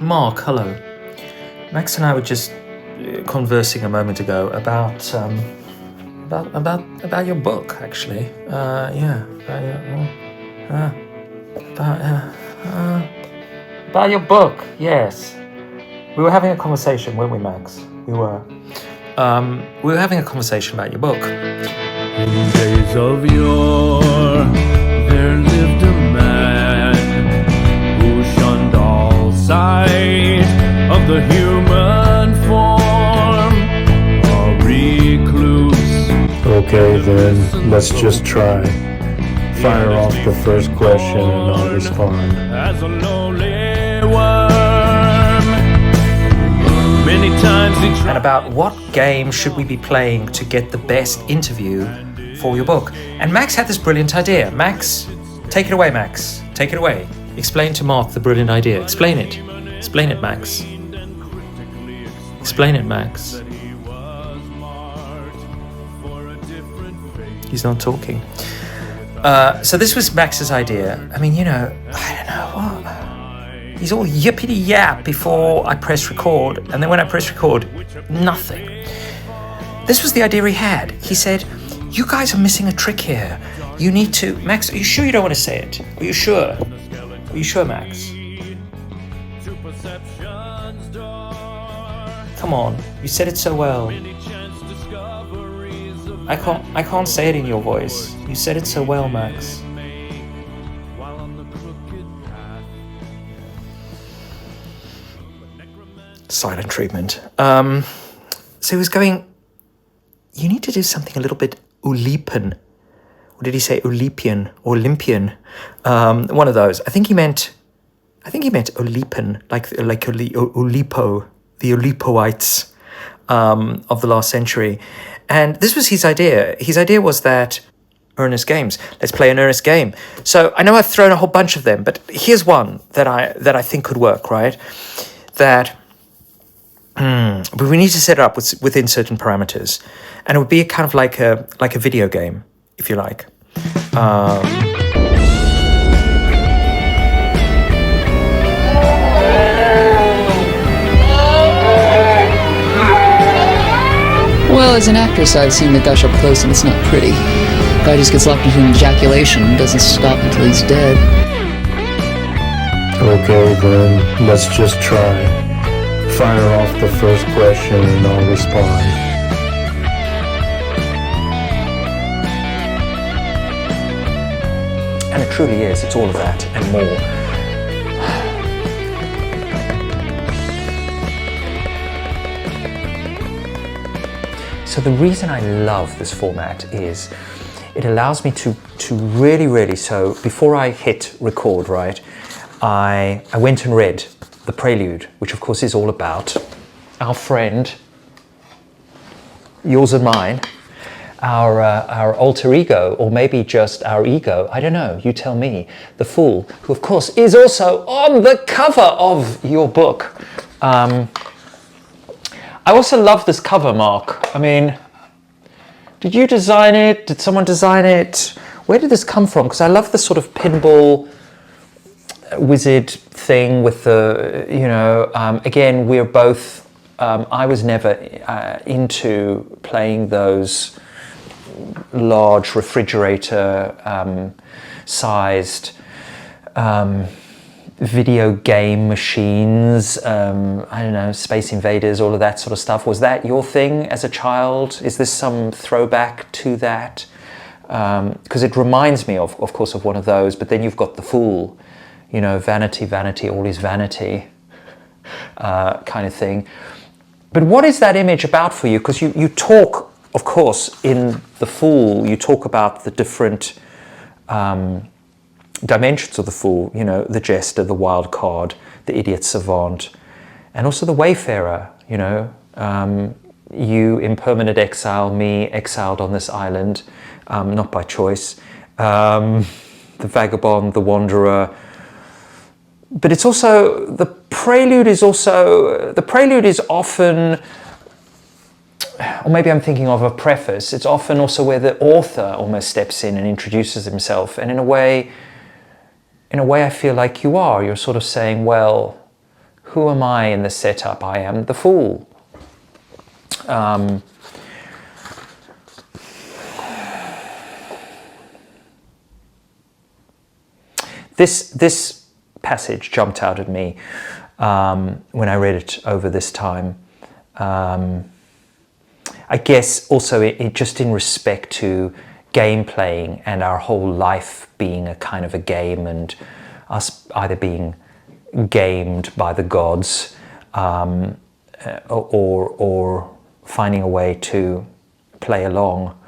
Mark, hello. Max and I were just conversing a moment ago about your book, actually. About your book. Yes, we were having a conversation, weren't we, Max? We were having a conversation about your book. In days of yore, there lived a man who shunned all sight of the human form, a recluse. Okay, then, let's just try. Fire off the first question and I'll respond. As a lowly worm, many times he tried. And about what game should we be playing to get the best interview for your book. And Max had this brilliant idea. Max, take it away, Max. Take it away. Explain to Mark the brilliant idea. Explain it. Explain it, Max. Explain it, Max. He's not talking. So this was Max's idea. I mean, I don't know what. He's all yippity-yap before I press record, and then when I press record, nothing. This was the idea he had. He said, you guys are missing a trick here. You need to... Max, are you sure you don't want to say it? Are you sure? Are you sure, Max? Come on, you said it so well. I can't say it in your voice. You said it so well, Max. Silent treatment. So he was going, you need to do something a little bit Olympian. Or did he say Olympian or Olympian? One of those. I think he meant Olympian, like Olipo, the Olipoites of the last century. And this was his idea. His idea was that Earnest games. Let's play an Earnest game. So I know I've thrown a whole bunch of them, but here's one that I think could work, right? But we need to set it up within certain parameters, and it would be a kind of like a video game, if you like. Well, as an actress, I've seen the gush up close, and it's not pretty. Guy just gets locked into an ejaculation and doesn't stop until he's dead. Okay, then, let's just try. Fire off the first question and I'll respond. And it truly is. It's all of that and more. So the reason I love this format is it allows me to really, so before I hit record, right, I went and read the prelude, which of course is all about our friend, yours and mine, our alter ego, or maybe just our ego, I don't know, you tell me, the fool, who of course is also on the cover of your book. I also love this cover, Mark. I mean, did you design it? Did someone design it? Where did this come from? Because I love the sort of pinball wizard thing with the, again, we're both, I was never into playing those large refrigerator sized video game machines, I don't know, Space Invaders, all of that sort of stuff. Was that your thing as a child? Is this some throwback to that? Because it reminds me of course, of one of those, but then you've got the fool, vanity, vanity, all is vanity, kind of thing. But what is that image about for you? Because you talk, of course, in The Fool, you talk about the different dimensions of the fool, the jester, the wild card, the idiot savant, and also the wayfarer, you in permanent exile, me exiled on this island, not by choice, the vagabond, the wanderer. But it's also, the prelude is often, or maybe I'm thinking of a preface, it's often also where the author almost steps in and introduces himself, and in a way I feel like you're sort of saying, well, Who am I in the setup? I am the fool. This passage jumped out at me when I read it over this time. I guess also it just in respect to game playing and our whole life being a kind of a game, and us either being gamed by the gods or finding a way to play along.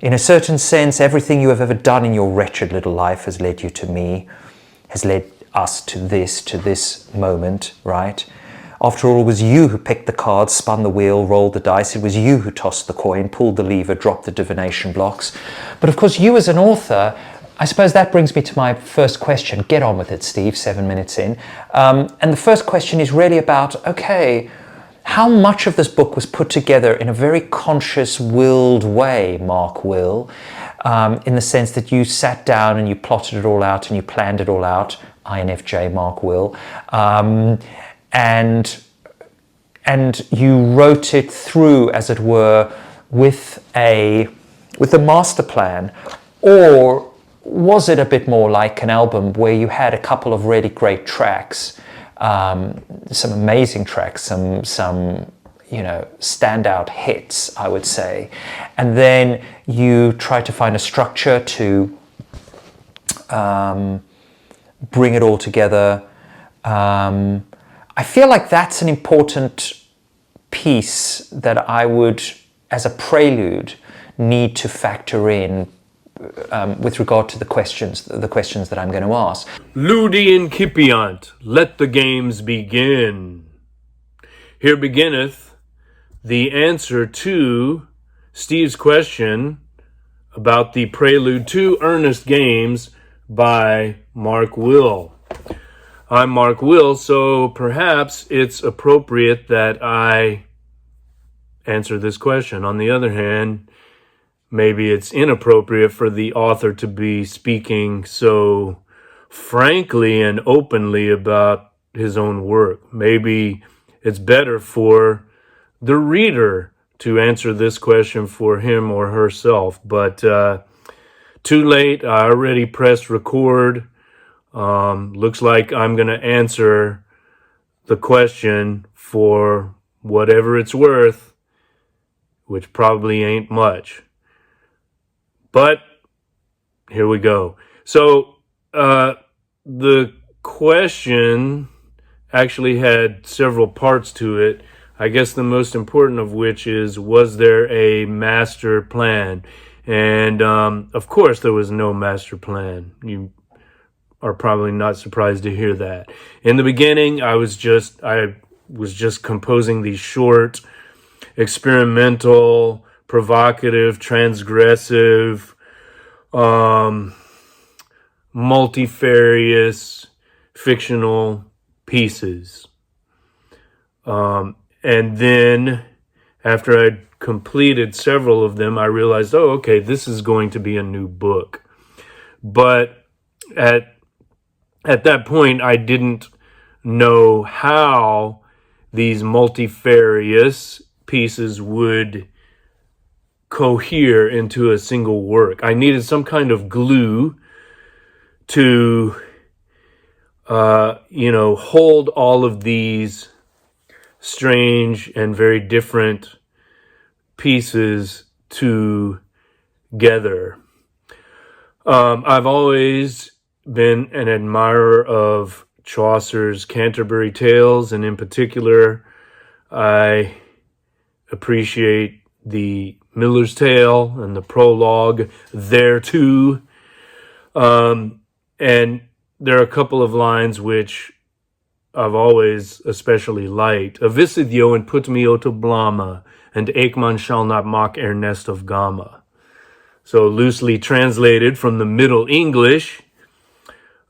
In a certain sense, everything you have ever done in your wretched little life has led you to me, has led us to this moment, right? After all, it was you who picked the cards, spun the wheel, rolled the dice. It was you who tossed the coin, pulled the lever, dropped the divination blocks. But of course, you as an author, I suppose that brings me to my first question. Get on with it, Steve, 7 minutes in. And the first question is really about, okay, how much of this book was put together in a very conscious, willed way, Mark Will, in the sense that you sat down and you plotted it all out and you planned it all out, INFJ Mark Will, and you wrote it through, as it were, with a master plan? Or was it a bit more like an album where you had a couple of really great tracks, some amazing tracks, some standout hits, I would say, and then you try to find a structure to bring it all together? I feel like that's an important piece that I would, as a prelude, need to factor in with regard to the questions that I'm going to ask. Ludi incipiant, let the games begin. Here beginneth the answer to Steve's question about the prelude to Earnest Games by Mark Will. I'm Mark Will, so perhaps it's appropriate that I answer this question. On the other hand, maybe it's inappropriate for the author to be speaking so frankly and openly about his own work. Maybe it's better for the reader to answer this question for him or herself. But too late, I already pressed record. Looks like I'm going to answer the question for whatever it's worth, which probably ain't much. But here we go. So the question actually had several parts to it. I guess the most important of which is, was there a master plan? And of course there was no master plan. You are probably not surprised to hear that. In the beginning, I was just composing these short, experimental, provocative, transgressive, multifarious, fictional pieces. And then after I'd completed several of them, I realized, oh, okay, this is going to be a new book. But at that point, I didn't know how these multifarious pieces would cohere into a single work. I needed some kind of glue to, hold all of these strange and very different pieces together. I've always been an admirer of Chaucer's Canterbury Tales, and in particular, I appreciate the Miller's Tale and the prologue thereto. And there are a couple of lines which I've always especially liked. Avisidyo and put me to blama, and Ekman shall not mock Earnest of Gama. So loosely translated from the Middle English,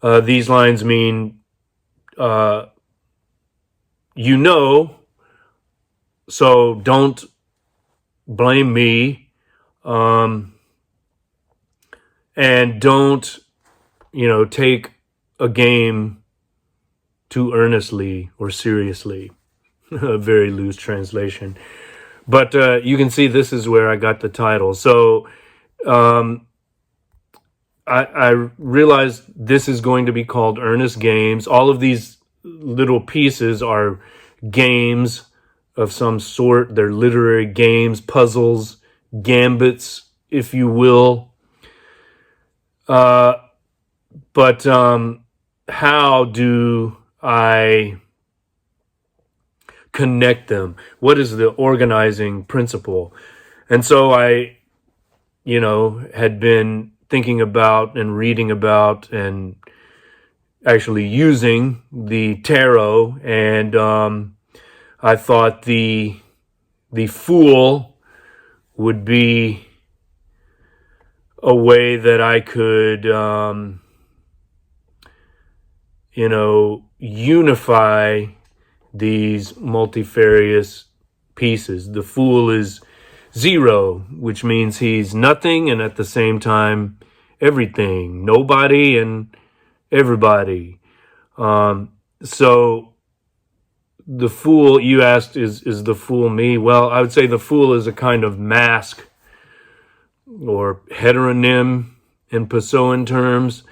these lines mean, so don't blame me, and don't, take a game too earnestly or seriously. A very loose translation. But you can see this is where I got the title. So I realized this is going to be called Earnest Games. All of these little pieces are games of some sort. They're literary games, puzzles, gambits, if you will. But how do I connect them? What is the organizing principle? And so I, had been thinking about and reading about and actually using the tarot, and I thought the Fool would be a way that I could unify these multifarious pieces. The Fool is 0, which means he's nothing and at the same time everything, nobody and everybody. So the Fool, you asked, is the Fool me? Well, I would say the Fool is a kind of mask or heteronym in Pessoan terms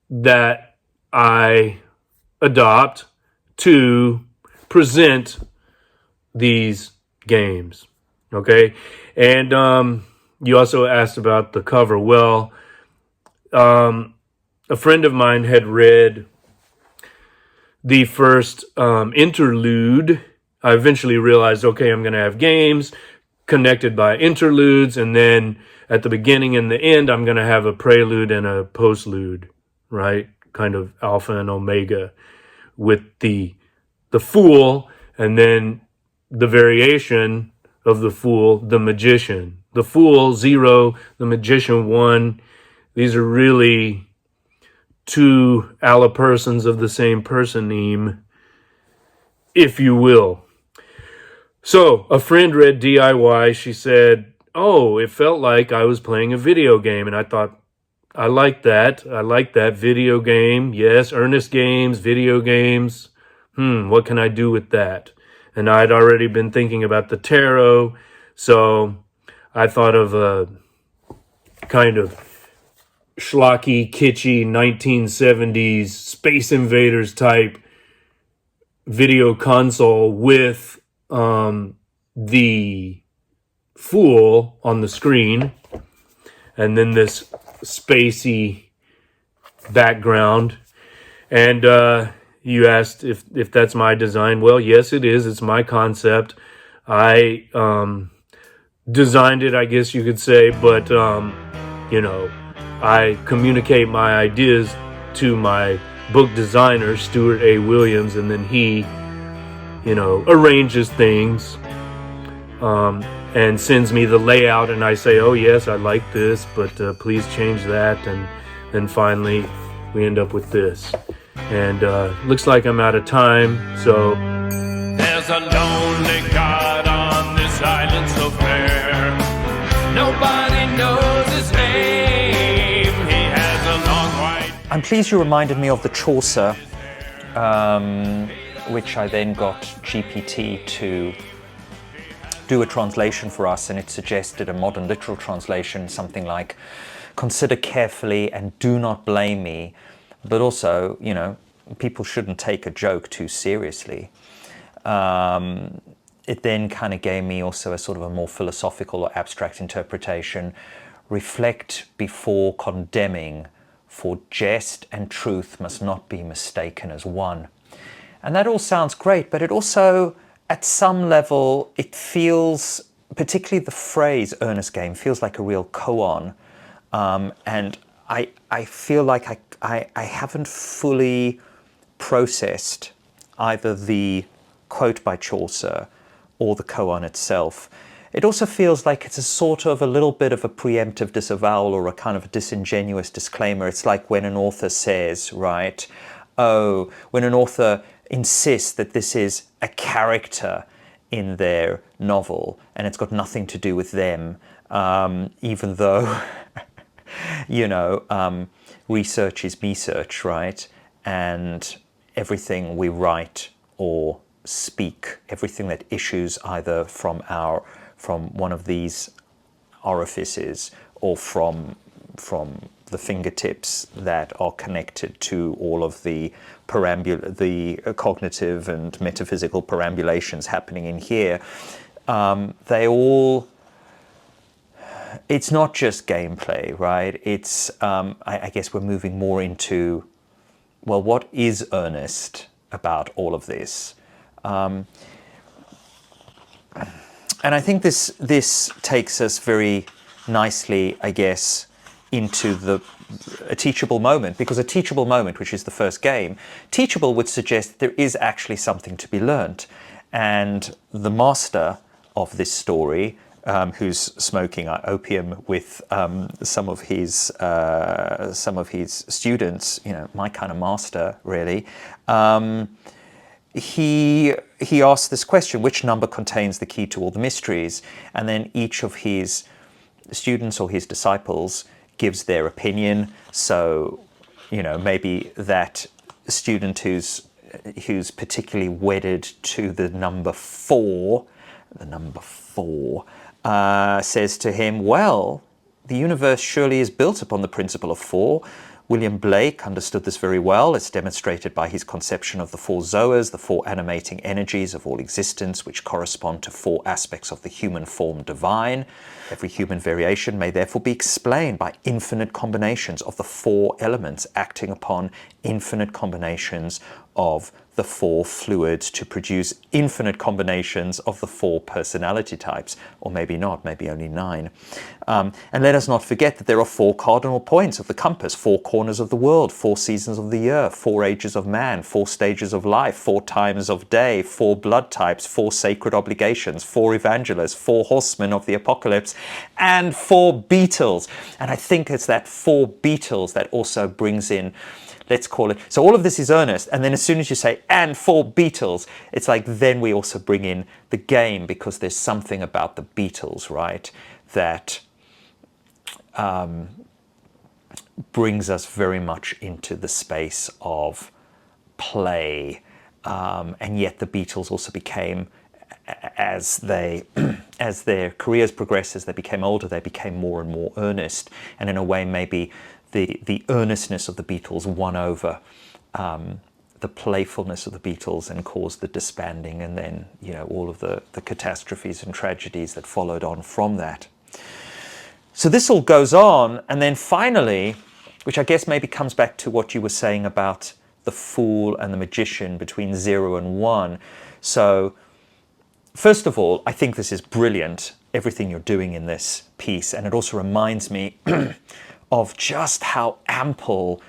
that I adopt to present these games. Okay? And you also asked about the cover. Well, a friend of mine had read the first interlude. I eventually realized, okay, I'm going to have games connected by interludes, and then at the beginning and the end, I'm going to have a prelude and a postlude, right? Kind of alpha and omega with the Fool, and then the variation of the Fool, the Magician. The Fool, 0, the Magician, 1. These are really two allapersons of the same personeme, if you will. So, a friend read DIY. She said, oh, it felt like I was playing a video game. And I thought, I like that. I like that video game. Yes, Earnest games, video games. What can I do with that? And I'd already been thinking about the tarot. So I thought of a kind of schlocky, kitschy 1970s Space Invaders type video console with the Fool on the screen, and then this spacey background. And you asked if that's my design. Well, yes, it is. It's my concept. I designed it, I guess you could say, but I communicate my ideas to my book designer, Stuart A. Williams, and then he, arranges things and sends me the layout, and I say, oh, yes, I like this, but please change that, and then finally we end up with this. And looks like I'm out of time, so... There's a lonely god on this island so fair. Nobody knows his name. He has a long white... I'm pleased you reminded me of the Chaucer, which I then got GPT to do a translation for us, and it suggested a modern literal translation, something like, consider carefully and do not blame me. But also, people shouldn't take a joke too seriously. It then kind of gave me also a sort of a more philosophical or abstract interpretation. Reflect before condemning, for jest and truth must not be mistaken as one. And that all sounds great, but it also, at some level, it feels, particularly the phrase earnest game, feels like a real koan. And I feel like I haven't fully processed either the quote by Chaucer or the koan itself. It also feels like it's a sort of a little bit of a preemptive disavowal or a kind of a disingenuous disclaimer. It's like when an author says, right, when an author insists that this is a character in their novel and it's got nothing to do with them, even though, research is me search, right? And everything we write or speak, everything that issues either from one of these orifices or from the fingertips that are connected to all of the cognitive and metaphysical perambulations happening in here, it's not just gameplay, right? It's, I guess we're moving more into, well, what is earnest about all of this? And I think this takes us very nicely, I guess, into a teachable moment, because a teachable moment, which is the first game, teachable would suggest that there is actually something to be learnt. And the master of this story, who's smoking opium with some of his students, my kind of master, really, he asks this question: which number contains the key to all the mysteries? And then each of his students or his disciples gives their opinion. So, maybe that student who's particularly wedded to the number 4, says to him, well, the universe surely is built upon the principle of 4. William Blake understood this very well. It's demonstrated by his conception of the 4 zoas, the 4 animating energies of all existence, which correspond to 4 aspects of the human form divine. Every human variation may therefore be explained by infinite combinations of the 4 elements acting upon infinite combinations of the 4 fluids to produce infinite combinations of the 4 personality types, or maybe not, maybe only 9. And let us not forget that there are 4 cardinal points of the compass, 4 corners of the world, 4 seasons of the year, 4 ages of man, 4 stages of life, 4 times of day, 4 blood types, 4 sacred obligations, 4 evangelists, 4 horsemen of the apocalypse, and 4 beetles. And I think it's that 4 beetles that also brings in, let's call it, so all of this is earnest, and then as soon as you say, and 4 beetles, it's like then we also bring in the game, because there's something about the beetles, right, that brings us very much into the space of play, and yet the Beatles also became, as their careers progressed, as they became older, they became more and more earnest, and in a way maybe the earnestness of the Beatles won over the playfulness of the Beatles and caused the disbanding, and then all of the catastrophes and tragedies that followed on from that. So this all goes on, and then finally, which I guess maybe comes back to what you were saying about the fool and the magician between 0 and 1. So first of all, I think this is brilliant, everything you're doing in this piece, and it also reminds me of just how ample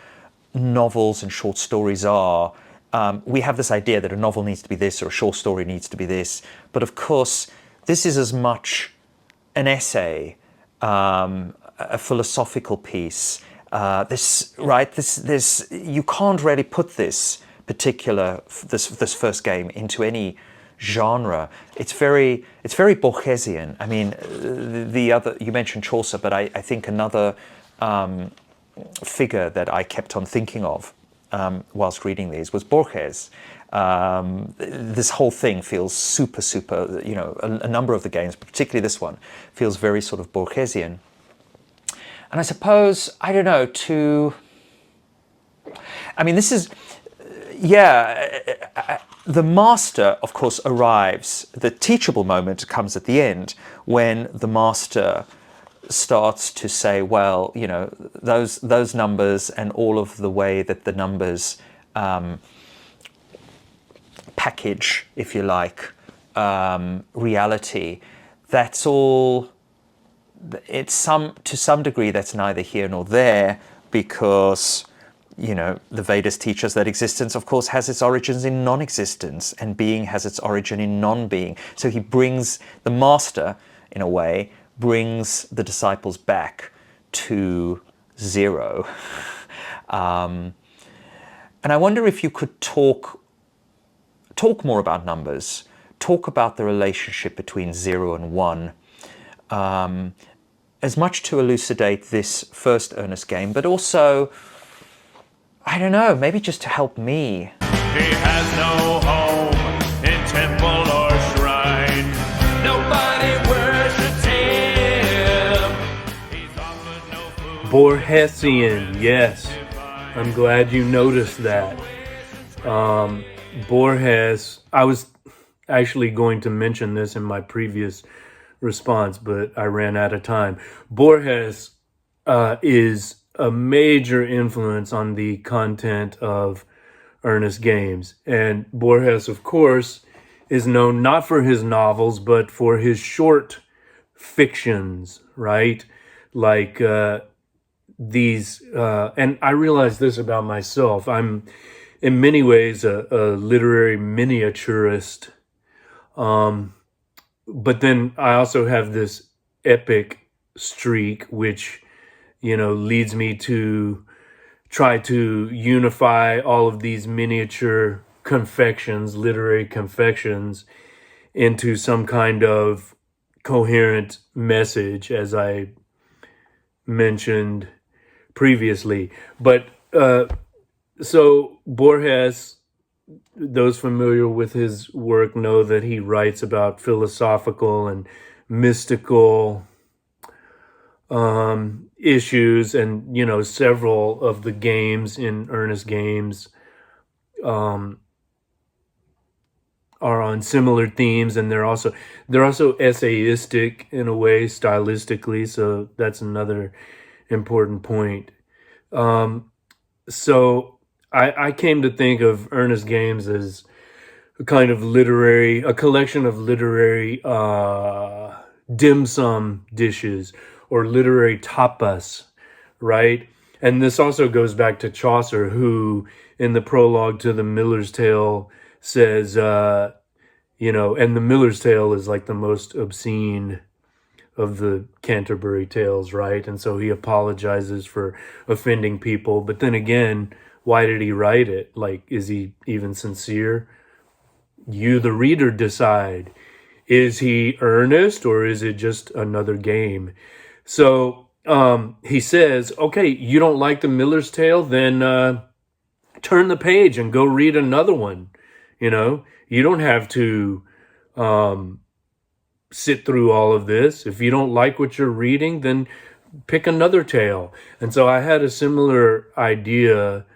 novels and short stories are. We have this idea that a novel needs to be this or a short story needs to be this, but of course this is as much an essay, a philosophical piece. This you can't really put this this first game into any genre. It's very Borgesian. I mean, the other, you mentioned Chaucer, but I think another figure that I kept on thinking of whilst reading these was Borges. This whole thing feels super, a number of the games, but particularly this one, feels very sort of Borgesian. And I suppose, I don't know, this is, the master, of course, arrives. The teachable moment comes at the end when the master starts to say, well, those numbers and all of the way that the numbers package, if you like, reality, that's all, to some degree that's neither here nor there, because the Vedas teach us that existence, of course, has its origins in non-existence, and being has its origin in non-being. So he brings, the master, in a way, brings the disciples back to 0. And I wonder if you could talk more about numbers, talk about the relationship between 0 and 1, as much to elucidate this first Earnest game, but also, I don't know, maybe just to help me He has no home in temple or shrine. Nobody worships him. He's offered no food. Borgesian, yes. I'm glad you noticed that. Borges, I was actually going to mention this in my previous response, but I ran out of time. Borges is a major influence on the content of Earnest Games. And Borges, of course, is known not for his novels, but for his short fictions, right? Like these, and I realize this about myself. I'm in many ways a literary miniaturist. But then I also have this epic streak, which, leads me to try to unify all of these miniature confections, literary confections, into some kind of coherent message, as I mentioned previously. But so Borges, those familiar with his work know that he writes about philosophical and mystical issues, and several of the games in Earnest Games are on similar themes, and they're also essayistic in a way, stylistically. So that's another important point. So I came to think of Earnest Games as a kind of a collection of literary dim sum dishes, or literary tapas, right? And this also goes back to Chaucer, who in the prologue to the Miller's Tale says, and the Miller's Tale is like the most obscene of the Canterbury Tales, right? And so he apologizes for offending people. But then again, why did he write it? Like, is he even sincere? You, the reader, decide. Is he earnest, or is it just another game? So he says, okay, you don't like the Miller's Tale? Then turn the page and go read another one. You don't have to sit through all of this. If you don't like what you're reading, then pick another tale. And so I had a similar idea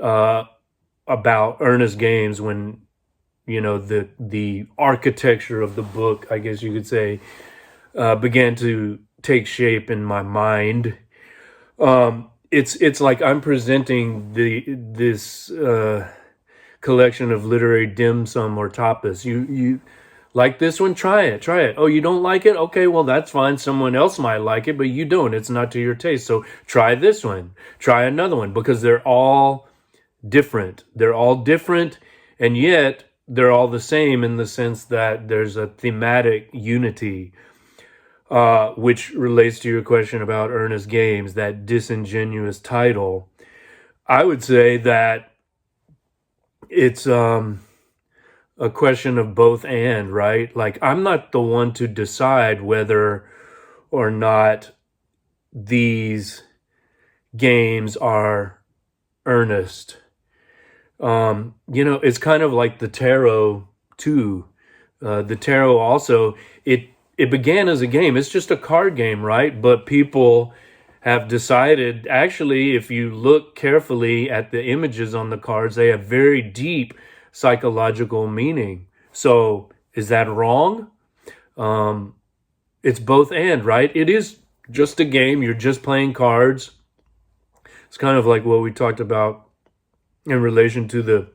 about Earnest Games when, the architecture of the book, I guess you could say, began to take shape in my mind. It's like I'm presenting this collection of literary dim sum or tapas. You like this one? Try it. Oh, you don't like it? Okay, well, that's fine. Someone else might like it, but you don't. It's not to your taste. So try this one. Try another one, because they're all different. And yet they're all the same in the sense that there's a thematic unity, which relates to your question about Earnest Games, that disingenuous title. I would say that it's a question of both and, right? Like, I'm not the one to decide whether or not these games are earnest. It's kind of like the tarot too. The tarot also, it began as a game. It's just a card game, right? But people have decided, actually, if you look carefully at the images on the cards, they have very deep psychological meaning. So is that wrong? It's both and, right? It is just a game. You're just playing cards. It's kind of like what we talked about in relation to the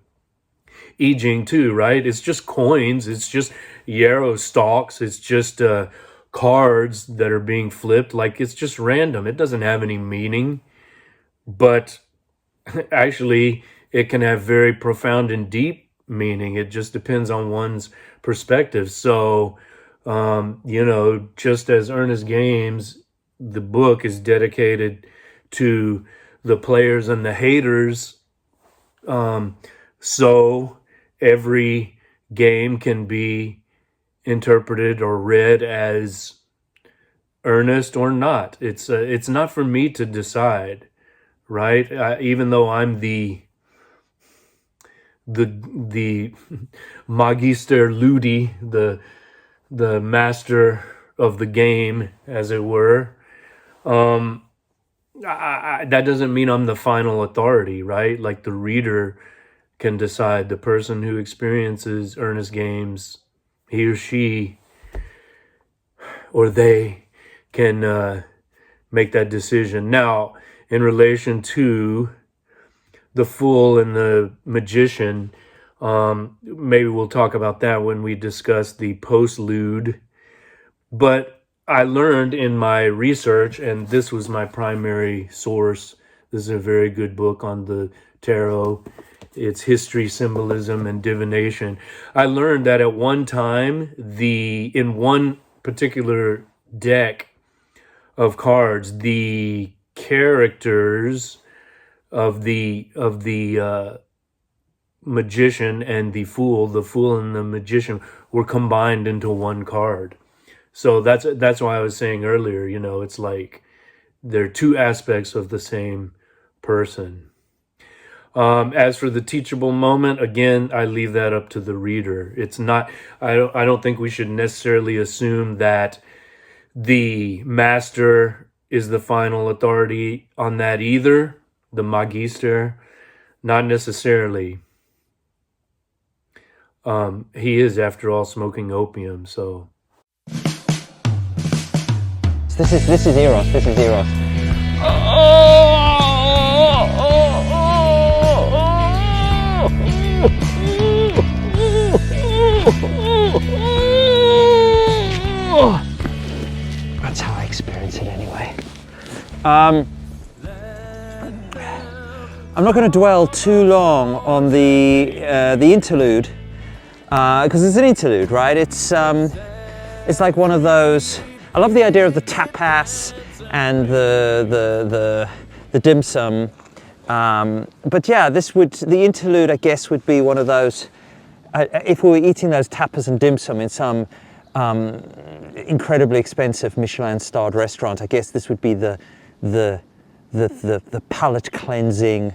I Ching too, right? It's just coins. It's just yarrow stalks. It's just cards that are being flipped. Like, it's just random. It doesn't have any meaning. But actually, it can have very profound and deep meaning. It just depends on one's perspective. So, just as Earnest Games, the book is dedicated to the players and the haters. So every game can be interpreted or read as earnest or not. It's not for me to decide, right? Even though I'm the the Magister Ludi, the master of the game, as it were. That doesn't mean I'm the final authority, right? Like the reader can decide. The person who experiences Earnest games, he or she or they can make that decision. Now, in relation to the Fool and the Magician, maybe we'll talk about that when we discuss the postlude. But I learned in my research, and this was my primary source. This is a very good book on the tarot, its history, symbolism, and divination. I learned that at one time, in one particular deck of cards, the characters of the magician and the fool and the magician were combined into one card. So that's why I was saying earlier, it's like they're two aspects of the same person. As for the teachable moment, again, I leave that up to the reader. It's not. I don't think we should necessarily assume that the master is the final authority on that either. The magister, not necessarily. He is, after all, smoking opium. So this is Eros. This is Eros. That's how I experience it anyway. I'm not going to dwell too long on the interlude, because it's an interlude, right? It's like one of those. I love the idea of the tapas and the dim sum, but yeah, the interlude, I guess, would be one of those. If we were eating those tapas and dim sum in some incredibly expensive Michelin-starred restaurant, I guess this would be the palate cleansing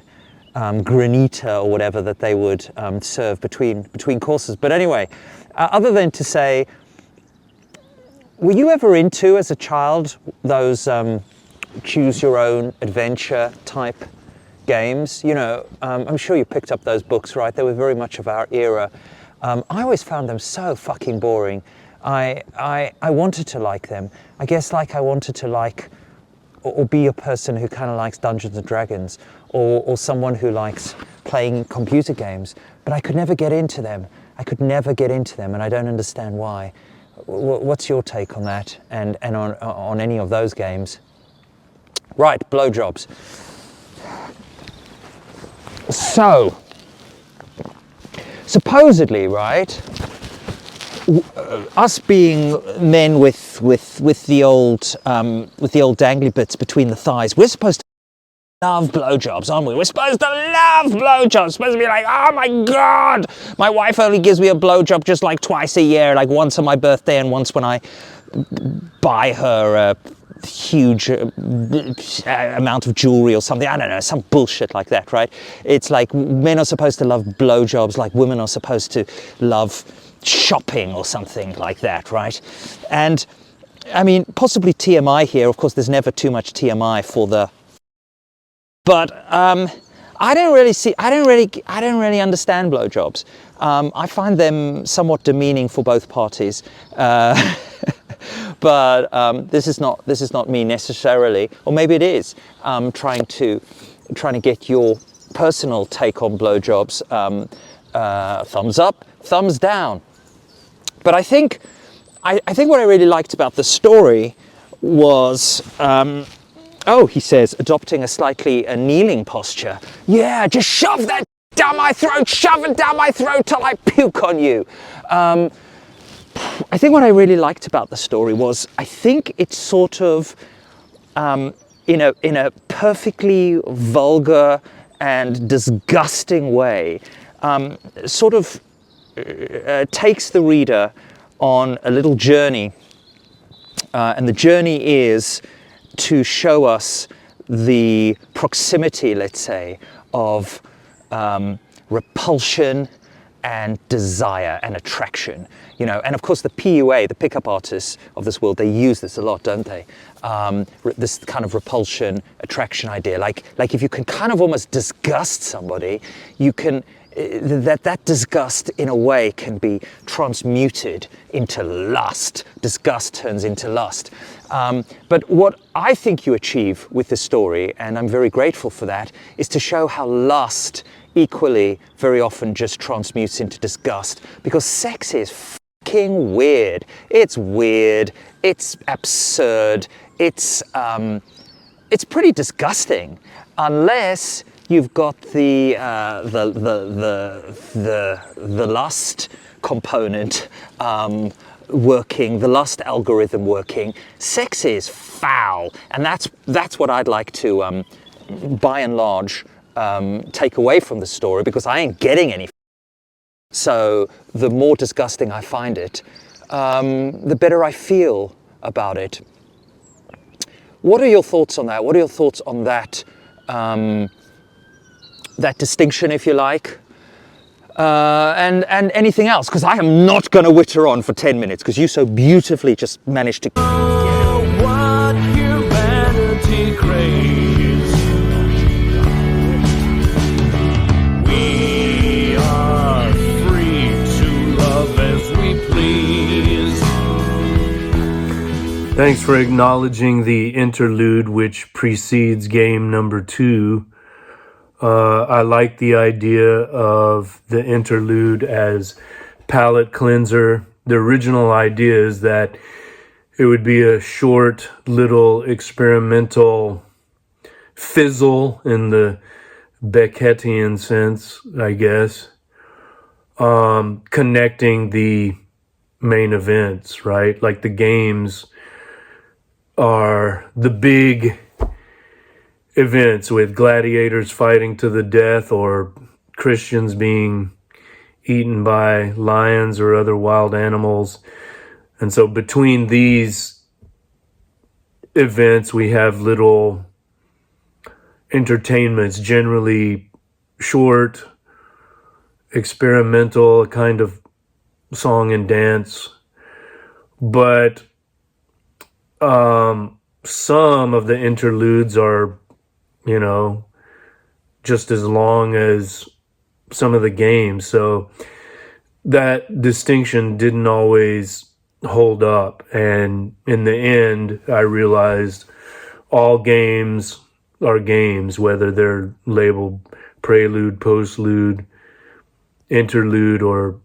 granita or whatever that they would serve between courses. But anyway, other than to say, were you ever into, as a child, those choose your own adventure type games? I'm sure you picked up those books, right? They were very much of our era. I always found them so fucking boring. I wanted to like them. I guess like I wanted to like or be a person who kind of likes Dungeons and Dragons, or someone who likes playing computer games, but I could never get into them. And I don't understand why. What's your take on that, and on any of those games? Right, blowjobs. So, supposedly, right, us being men with the old dangly bits between the thighs, we're supposed to love blowjobs, aren't we? We're supposed to love blowjobs. Supposed to be like, oh my god, my wife only gives me a blowjob just like twice a year, like once on my birthday and once when I buy her a huge amount of jewelry or something. I don't know, some bullshit like that, right? It's like men are supposed to love blowjobs like women are supposed to love shopping or something like that, right? And I mean, possibly TMI here. Of course, there's never too much TMI for the. But I don't really understand blowjobs. I find them somewhat demeaning for both parties. But this is not me necessarily, or maybe it is. Trying to get your personal take on blowjobs. Thumbs up, thumbs down. But I think what I really liked about the story was, he says, adopting a slightly kneeling posture. Yeah, just shove that down my throat, shove it down my throat till I puke on you. I think what I really liked about the story was, I think it's sort of, in a perfectly vulgar and disgusting way, sort of takes the reader on a little journey, and the journey is to show us the proximity, let's say, of repulsion and desire and attraction, and of course the PUA, the pickup artists of this world, they use this a lot, don't they? This kind of repulsion, attraction idea, like if you can kind of almost disgust somebody, you can, that disgust in a way can be transmuted into lust. Disgust turns into lust. But what I think you achieve with this story, and I'm very grateful for that, is to show how lust equally very often just transmutes into disgust, because sex is fucking weird. It's weird, it's absurd, it's pretty disgusting, unless you've got the lust component working, the lust algorithm working. Sex is foul, and that's what I'd like to, by and large, take away from the story, because I ain't getting any. So the more disgusting I find it, the better I feel about it. What are your thoughts on that? What are your thoughts on that? That distinction, if you like, and anything else? Because I am not going to witter on for 10 minutes, because you so beautifully just managed to. What humanity craves. We are free to love as we please. Thanks for acknowledging the interlude which precedes game number 2. I like the idea of the interlude as palate cleanser. The original idea is that it would be a short little experimental fizzle in the Beckettian sense, I guess, connecting the main events, right? Like the games are the big events with gladiators fighting to the death or Christians being eaten by lions or other wild animals. And so between these events, we have little entertainments, generally short, experimental, kind of song and dance. But some of the interludes are, just as long as some of the games. So that distinction didn't always hold up. And in the end, I realized all games are games, whether they're labeled prelude, postlude, interlude, or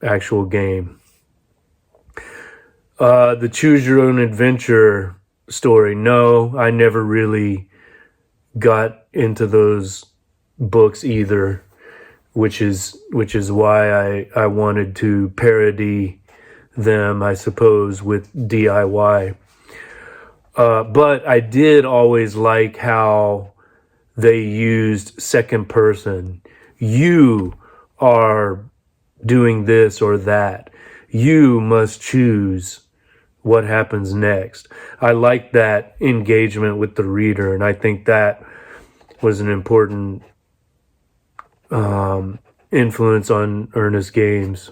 actual game. The Choose Your Own Adventure story. No, I never really got into those books either, which is why I wanted to parody them, I suppose, with DIY. But I did always like how they used second person. You are doing this or that. You must choose what happens next. I like that engagement with the reader, and I think that was an important influence on Earnest games.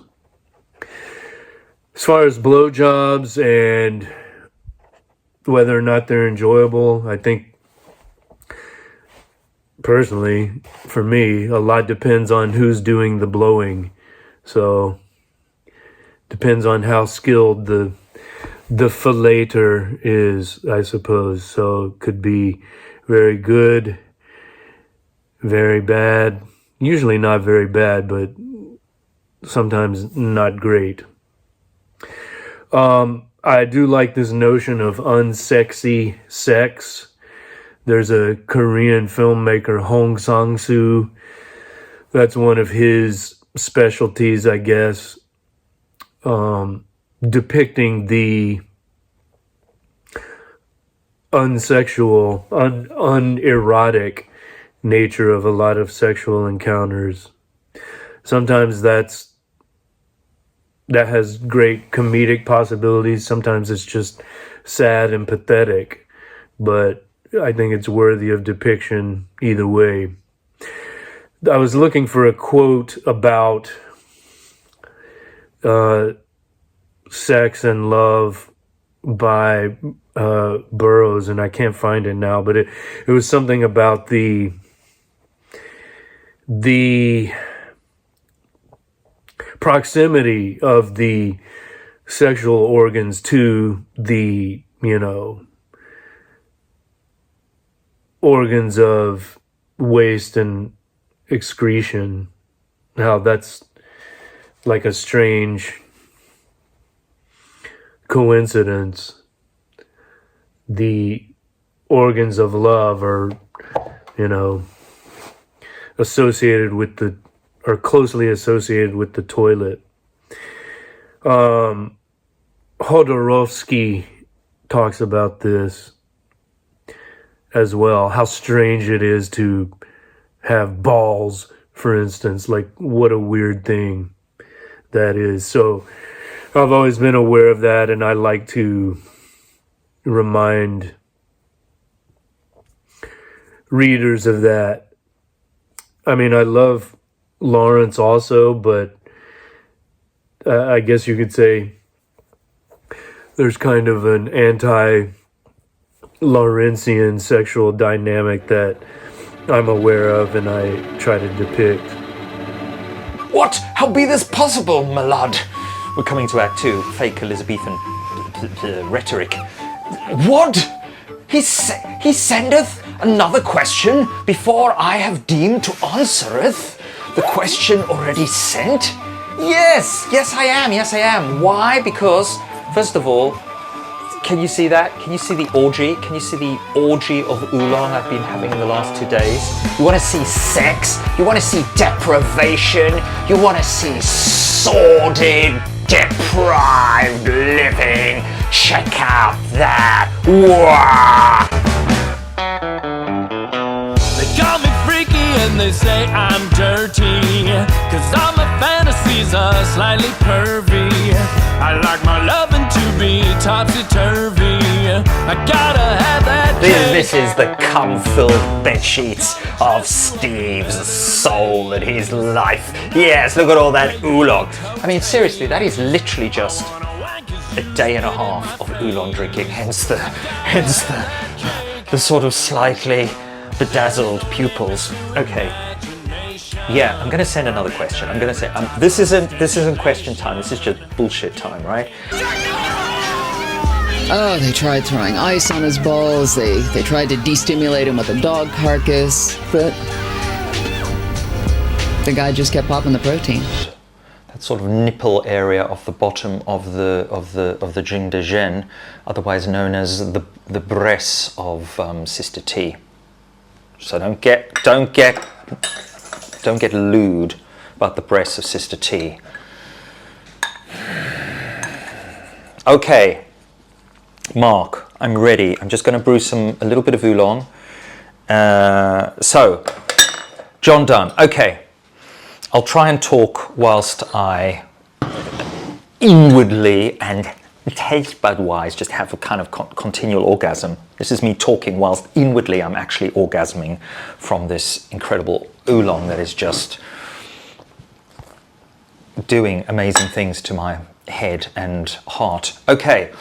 As far as blowjobs and whether or not they're enjoyable, I think personally, for me, a lot depends on who's doing the blowing. So depends on how skilled the fellator is, I suppose. So it could be very good, very bad, usually not very bad, but sometimes not great. I do like this notion of unsexy sex. There's a Korean filmmaker, Hong Sang-soo. That's one of his specialties, I guess. Depicting the unsexual, unerotic nature of a lot of sexual encounters. Sometimes that has great comedic possibilities. Sometimes it's just sad and pathetic, but I think it's worthy of depiction either way. I was looking for a quote about sex and love by Burroughs, and I can't find it now, but it was something about the proximity of the sexual organs to the, organs of waste and excretion, how that's like a strange coincidence. The organs of love are, associated with are closely associated with the toilet. Hodorowski talks about this as well, how strange it is to have balls, for instance. Like, what a weird thing that is. So I've always been aware of that, and I like to remind readers of that. I mean, I love Lawrence also, but I guess you could say there's kind of an anti-Lawrencian sexual dynamic that I'm aware of and I try to depict. What? How be this possible, my lad? We're coming to Act 2, fake Elizabethan rhetoric. What? He sendeth another question before I have deemed to answereth the question already sent? Yes, I am. Why? Because, first of all, can you see that? Can you see the orgy? Can you see the orgy of oolong I've been having in the last 2 days? You want to see sex? You want to see deprivation? You want to see sordid, deprived living? Check out that. Wah! They call me freaky and they say I'm dirty, 'cause all my fantasies are slightly pervy. I like my loving to be topsy-turvy. I gotta have that cake. This is the cum-filled bedsheets of Steve's soul and his life. Yes, look at all that oolong. I mean, seriously, that is literally just a day and a half of oolong drinking, hence the sort of slightly bedazzled pupils. Okay. Yeah, I'm gonna send another question. I'm gonna say this isn't question time. This is just bullshit time, right? Oh, they tried throwing ice on his balls. They tried to destimulate him with a dog carcass, but the guy just kept popping the protein. That sort of nipple area of the bottom of the Jing de Zhen, otherwise known as the breasts of Sister T. So don't get lewd about the breasts of Sister T. Okay, Mark, I'm ready. I'm just going to brew a little bit of oolong. So, John Donne. Okay, I'll try and talk whilst I inwardly and taste bud wise just have a kind of continual orgasm. This is me talking whilst inwardly I'm actually orgasming from this incredible oolong that is just doing amazing things to my head and heart. Okay,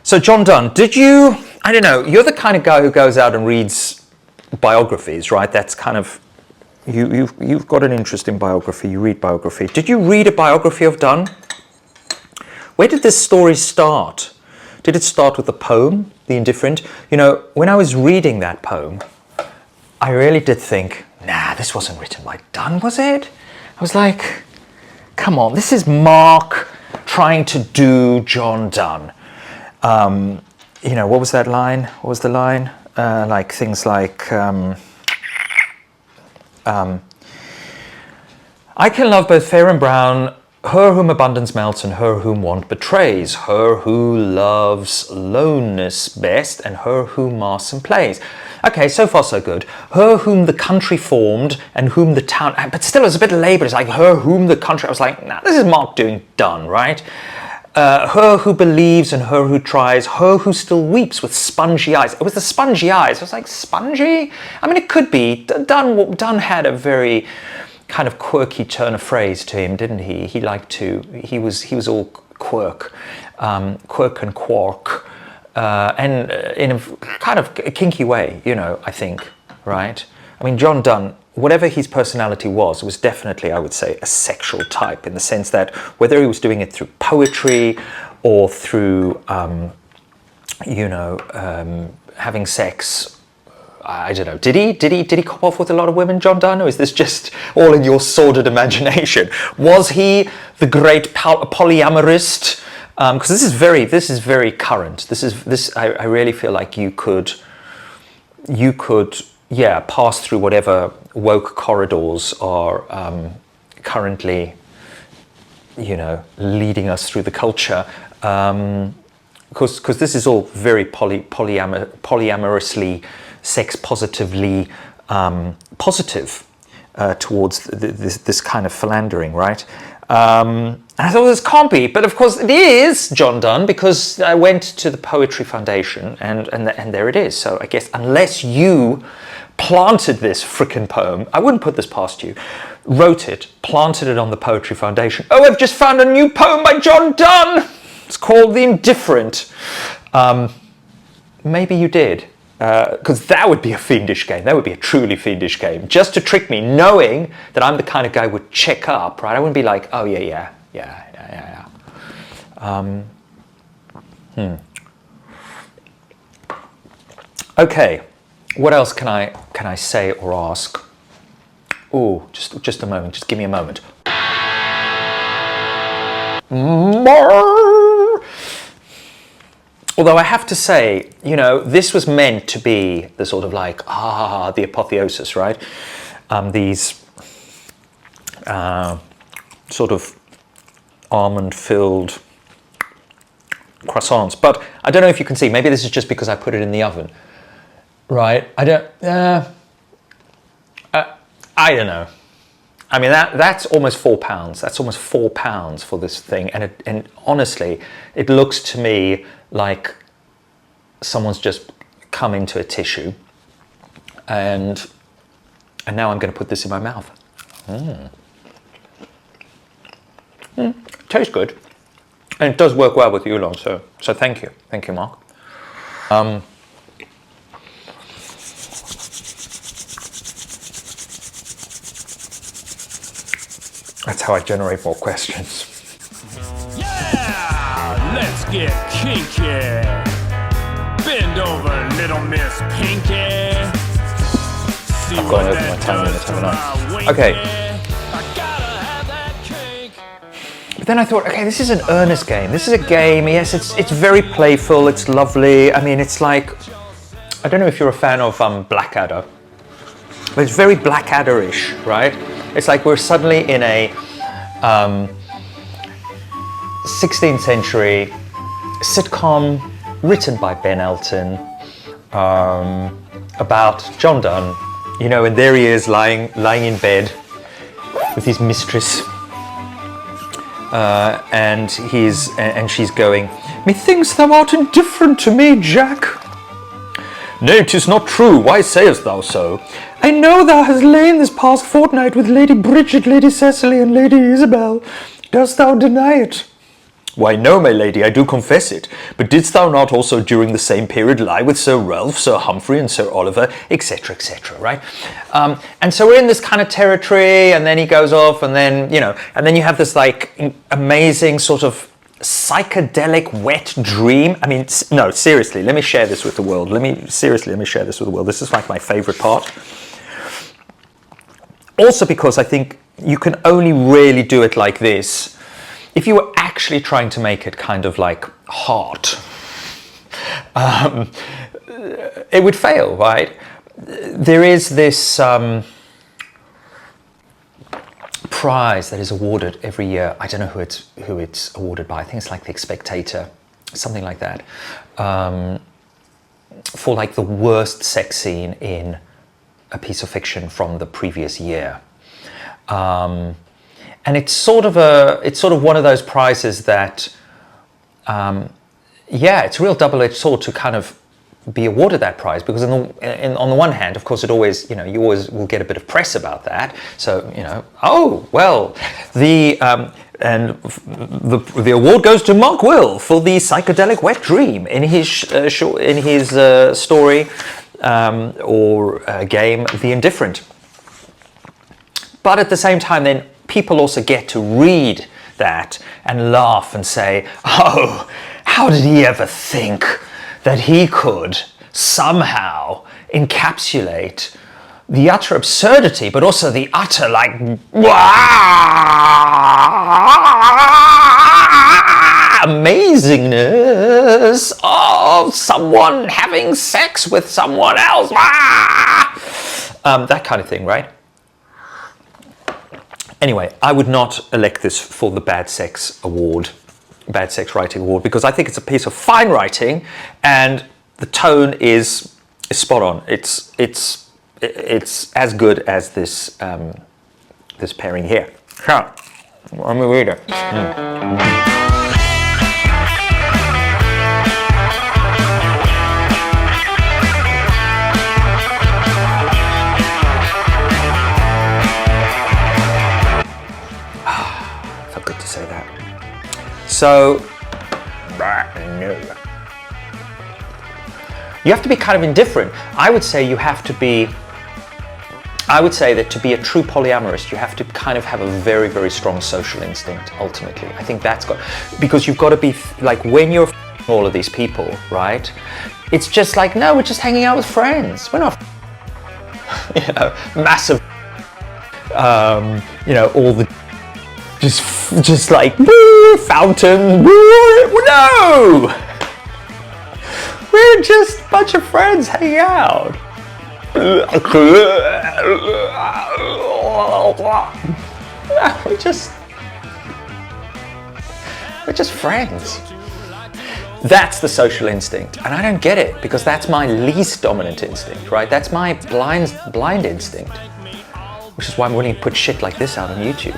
so John Donne, I don't know, you're the kind of guy who goes out and reads biographies, right? That's kind of, you've got an interest in biography, you read biography. Did you read a biography of Donne? Where did this story start? Did it start with the poem, The Indifferent? You know, when I was reading that poem, I really did think, nah, this wasn't written by Donne, was it? I was like, come on, this is Mark trying to do John Donne. You know, what was that line? What was the line? Like things like, I can love both fair and brown, her whom abundance melts and her whom want betrays, her who loves loneness best and her whom masks and plays. Okay, so far so good. Her whom the country formed and whom the town, but still it was a bit laboured. It's like her whom the country, I was like, nah, this is Mark doing Donne, right? her who believes and her who tries, her who still weeps with spongy eyes. It was the spongy eyes. I was like, spongy? I mean, it could be. Dunn had a very kind of quirky turn of phrase to him, didn't he? He liked to, he was all quirk and quark, and in a kind of kinky way, you know, I think, right? I mean, John Donne, whatever his personality was definitely, I would say, a sexual type, in the sense that whether he was doing it through poetry or through, having sex, I don't know. Did he cop off with a lot of women, John Donne, or is this just all in your sordid imagination? Was he the great polyamorist? Because this is very current. I really feel like you could pass through whatever woke corridors are currently, leading us through the culture. Because this is all very polyamorously, sex positively positive towards this kind of philandering, right? And I thought, this can't be, but of course it is John Donne, because I went to the Poetry Foundation and there it is. So I guess unless you planted this frickin' poem, I wouldn't put this past you, wrote it, planted it on the Poetry Foundation. Oh, I've just found a new poem by John Donne. It's called The Indifferent. Maybe you did, because that would be a fiendish game. That would be a truly fiendish game, just to trick me, knowing that I'm the kind of guy who would check up, right? I wouldn't be like, oh yeah. Okay, what else can I say or ask? Oh, just a moment. Just give me a moment. Although I have to say, this was meant to be the sort of like, the apotheosis, right? These sort of almond-filled croissants. But I don't know if you can see, maybe this is just because I put it in the oven, right? I don't know. I mean, that's almost £4. That's almost £4 for this thing. And honestly, it looks to me like someone's just come into a tissue, and now I'm going to put this in my mouth. Tastes good, and it does work well with oolong. So thank you, Mark. That's how I generate more questions. Yeah, let's get kinky. Bend over, little Miss Pinky. See I've gone over my time limit, haven't I? Okay. But then I thought, okay, this is an earnest game. This is a game. Yes, it's very playful. It's lovely. I mean, it's like, I don't know if you're a fan of Blackadder, but it's very Blackadder-ish, right? It's like we're suddenly in a 16th century sitcom written by Ben Elton about John Donne, and there he is lying in bed with his mistress, and she's going, "Methinks thou art indifferent to me, Jack." "Nay, 'tis not true. Why sayest thou so?" "I know thou hast lain this past fortnight with Lady Bridget, Lady Cecily, and Lady Isabel. Dost thou deny it?" "Why, no, my lady, I do confess it. But didst thou not also during the same period lie with Sir Ralph, Sir Humphrey, and Sir Oliver, etc., right?" And so we're in this kind of territory, and then he goes off, and then, and then you have this like amazing sort of psychedelic wet dream. I mean, no, seriously, let me share this with the world. Let me share this with the world. This is like my favorite part. Also because I think you can only really do it like this if you were actually trying to make it kind of like hard. It would fail, right? There is this prize that is awarded every year. I don't know who it's awarded by. I think it's like the Spectator, something like that, for like the worst sex scene in a piece of fiction from the previous year. And it's sort of one of those prizes that yeah, it's a real double-edged sword to kind of be awarded that prize, because on the one hand, of course, it always, you always will get a bit of press about that. So, oh well, the award goes to Mark Will for the psychedelic wet dream in his story or game, The Indifferent. But at the same time, then people also get to read that and laugh and say, oh, how did he ever think that he could somehow encapsulate the utter absurdity, but also the utter amazingness of someone having sex with someone else. That kind of thing, right? Anyway, I would not elect this for the Bad Sex Writing Award, because I think it's a piece of fine writing, and the tone is spot on. It's as good as this this pairing here. Let me read it. Felt good to say that. So, you have to be kind of indifferent. I would say that to be a true polyamorist, you have to kind of have a very, very strong social instinct, ultimately. I think because you've got to be, like, when you're all of these people, right? It's just like, no, we're just hanging out with friends. We're not, massive, all the, just like, woo, fountain, woo, no! We're just a bunch of friends hanging out. We're just friends. That's the social instinct, and I don't get it, because that's my least dominant instinct, right? That's my blind instinct, which is why I'm willing to put shit like this out on YouTube.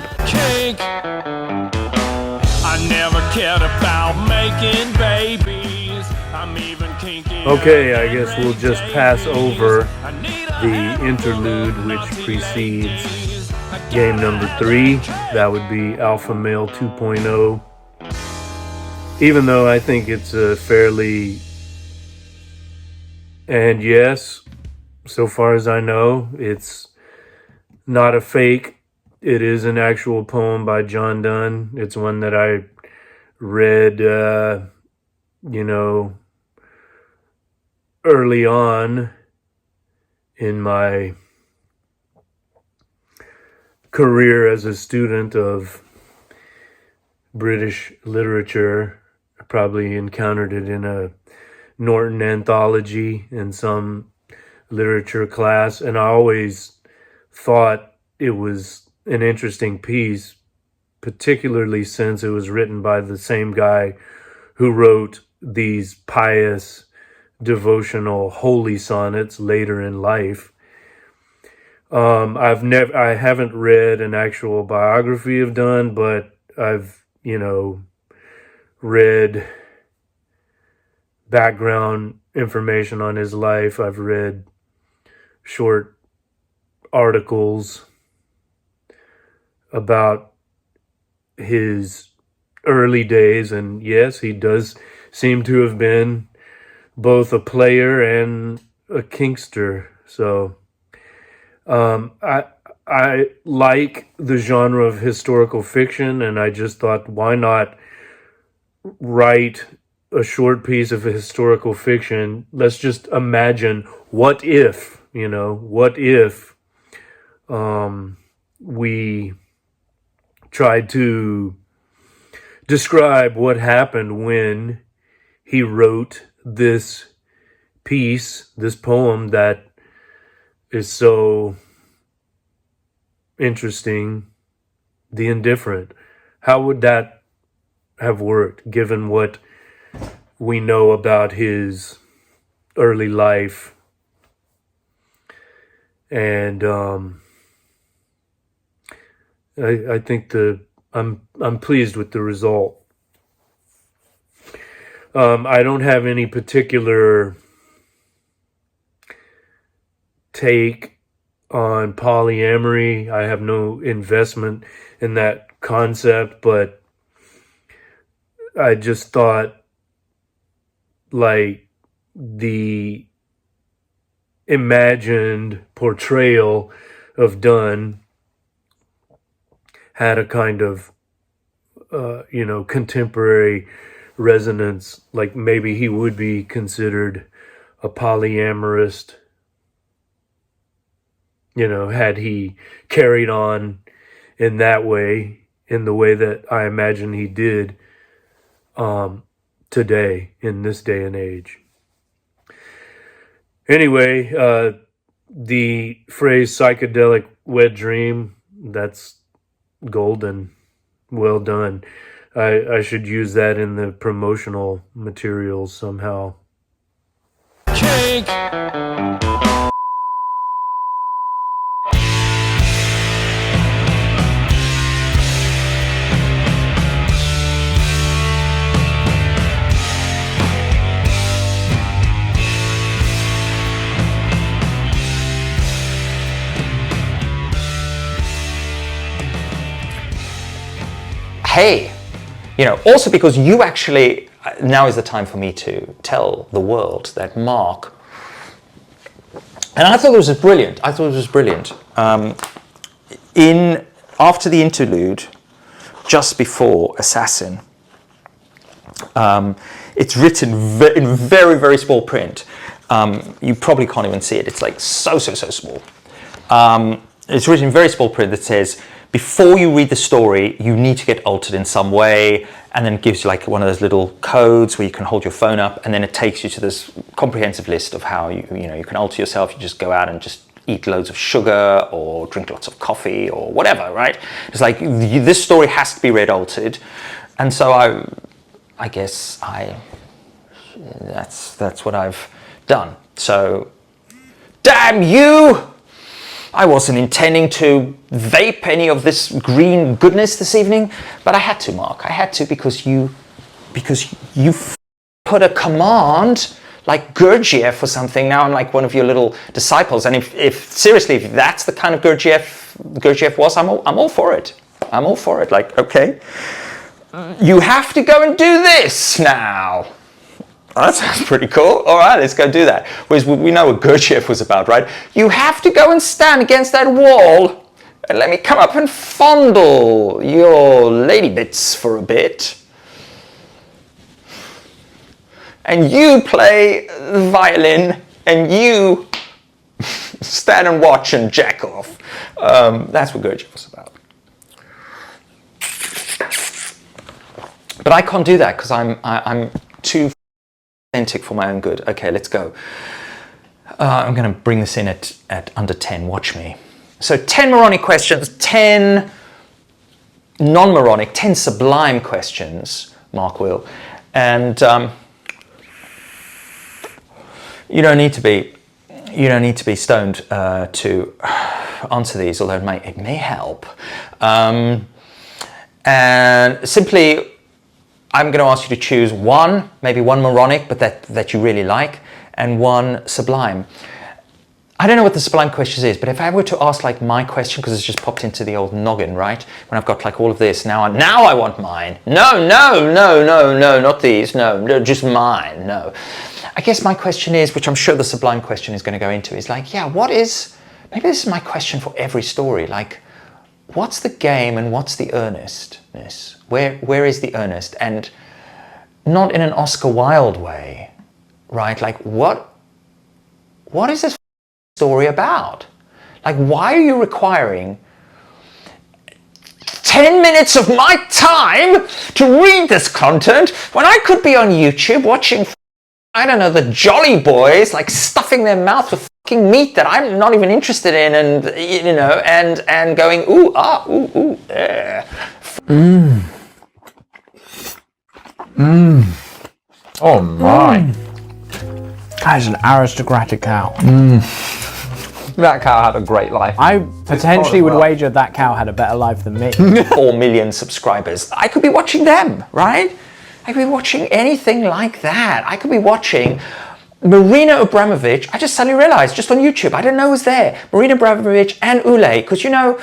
I never cared about making babies. I'm even kinky. Okay, I guess we'll just pass over the interlude which precedes game number 3. That would be Alpha Male 2.0. Even though I think it's a fairly... And yes, so far as I know, it's not a fake. It is an actual poem by John Donne. It's one that I read, early on in my career as a student of British literature. I probably encountered it in a Norton anthology in some literature class, and I always thought it was an interesting piece, particularly since it was written by the same guy who wrote these pious, devotional, holy sonnets later in life. I haven't read an actual biography of Donne, but I've, read background information on his life. I've read short articles about his early days, and yes, he does seem to have been both a player and a kinkster. So I like the genre of historical fiction, and I just thought, why not write a short piece of historical fiction? Let's just imagine, what if we tried to describe what happened when he wrote this piece, this poem that is so interesting, The Indifferent. How would that have worked, given what we know about his early life? And I think I'm pleased with the result. I don't have any particular take on polyamory. I have no investment in that concept, but I just thought like the imagined portrayal of Dunn had a kind of contemporary resonance, like maybe he would be considered a polyamorist, had he carried on in that way, in the way that I imagine he did today, in this day and age. Anyway, the phrase psychedelic wet dream, that's golden. Well done. I should use that in the promotional materials somehow. Cake. Hey, also because you actually, now is the time for me to tell the world that Mark, and I thought it was brilliant. After the interlude, just before Assassin, it's written in very, very small print. You probably can't even see it. It's like so small. It's written in very small print that says, before you read the story, you need to get altered in some way, and then it gives you like one of those little codes where you can hold your phone up, and then it takes you to this comprehensive list of how you can alter yourself. You just go out and just eat loads of sugar or drink lots of coffee or whatever, right? It's like this story has to be read altered, and so I guess that's what I've done. So, damn you! I wasn't intending to vape any of this green goodness this evening, but I had to, Mark. I had to because you put a command like Gurdjieff or something. Now I'm like one of your little disciples, and if seriously, if that's the kind of Gurdjieff was, I'm all for it. I'm all for it. Like, okay, you have to go and do this now. Oh, that sounds pretty cool. All right, let's go do that. Whereas we know what Gurdjieff was about, right? You have to go and stand against that wall and let me come up and fondle your lady bits for a bit. And you play the violin and you stand and watch and jack off. That's what Gurdjieff was about. But I can't do that because I'm too authentic for my own good. Okay, let's go. I'm going to bring this in at under 10. Watch me. So 10 moronic questions, 10 non-moronic, 10 sublime questions, Mark will. And you don't need to be stoned to answer these, although it may help. And simply, I'm going to ask you to choose one, maybe one moronic, but that you really like, and one sublime. I don't know what the sublime question is, but if I were to ask like my question, because it's just popped into the old noggin, right? When I've got like all of this, now I want mine. No, not these. No, just mine. No. I guess my question is, which I'm sure the sublime question is going to go into, is like, yeah, maybe this is my question for every story. Like, what's the game and what's the earnestness? Where is the earnest? And not in an Oscar Wilde way, right? Like, what is this story about? Like, why are you requiring 10 minutes of my time to read this content when I could be on YouTube watching, I don't know, the Jolly Boys, like stuffing their mouth with fucking meat that I'm not even interested in, and going, ooh, yeah. Oh my. That is an aristocratic cow. That cow had a great life. I potentially would wager that cow had a better life than me. 4 million subscribers. I could be watching them, right? I could be watching anything like that. I could be watching Marina Abramovich. I just suddenly realized, just on YouTube, I didn't know it was there. Marina Abramovich and Ule, because you know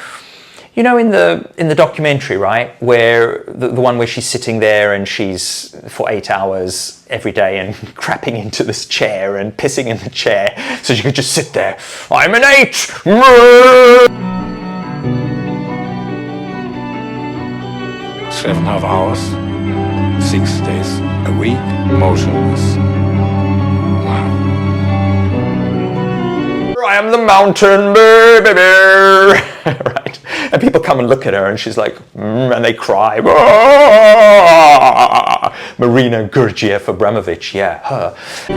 in the documentary, right, where the one where she's sitting there and she's for 8 hours every day and crapping into this chair and pissing in the chair so she could just sit there. I'm an 8. 7.5 hours, 6 days a week, motionless. Wow. I am the mountain, baby. Right? And people come and look at her and she's like, and they cry. Marina Gurdjieff Abramovich, yeah, her. It's a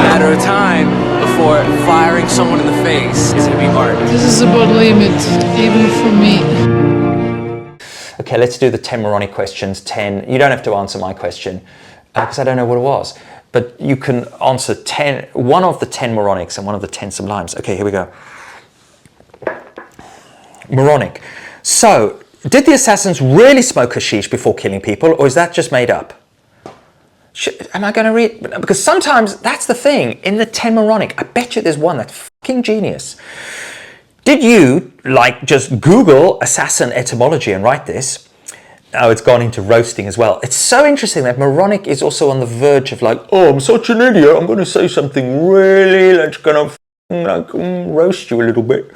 matter of time before firing someone in the face is going to be art. This is about limit, even for me. Okay, let's do the 10 moronic questions. 10. You don't have to answer my question because I don't know what it was. But you can answer one of the 10 moronics and one of the 10 sublimes. Okay, here we go. Moronic. So, did the assassins really smoke hashish before killing people, or is that just made up? Am I going to read? Because sometimes that's the thing. In the 10 moronic, I bet you there's one that's fucking genius. Did you, just Google assassin etymology and write this? Oh, it's gone into roasting as well. It's so interesting that moronic is also on the verge of I'm such an idiot, I'm going to say something really that's going to roast you a little bit.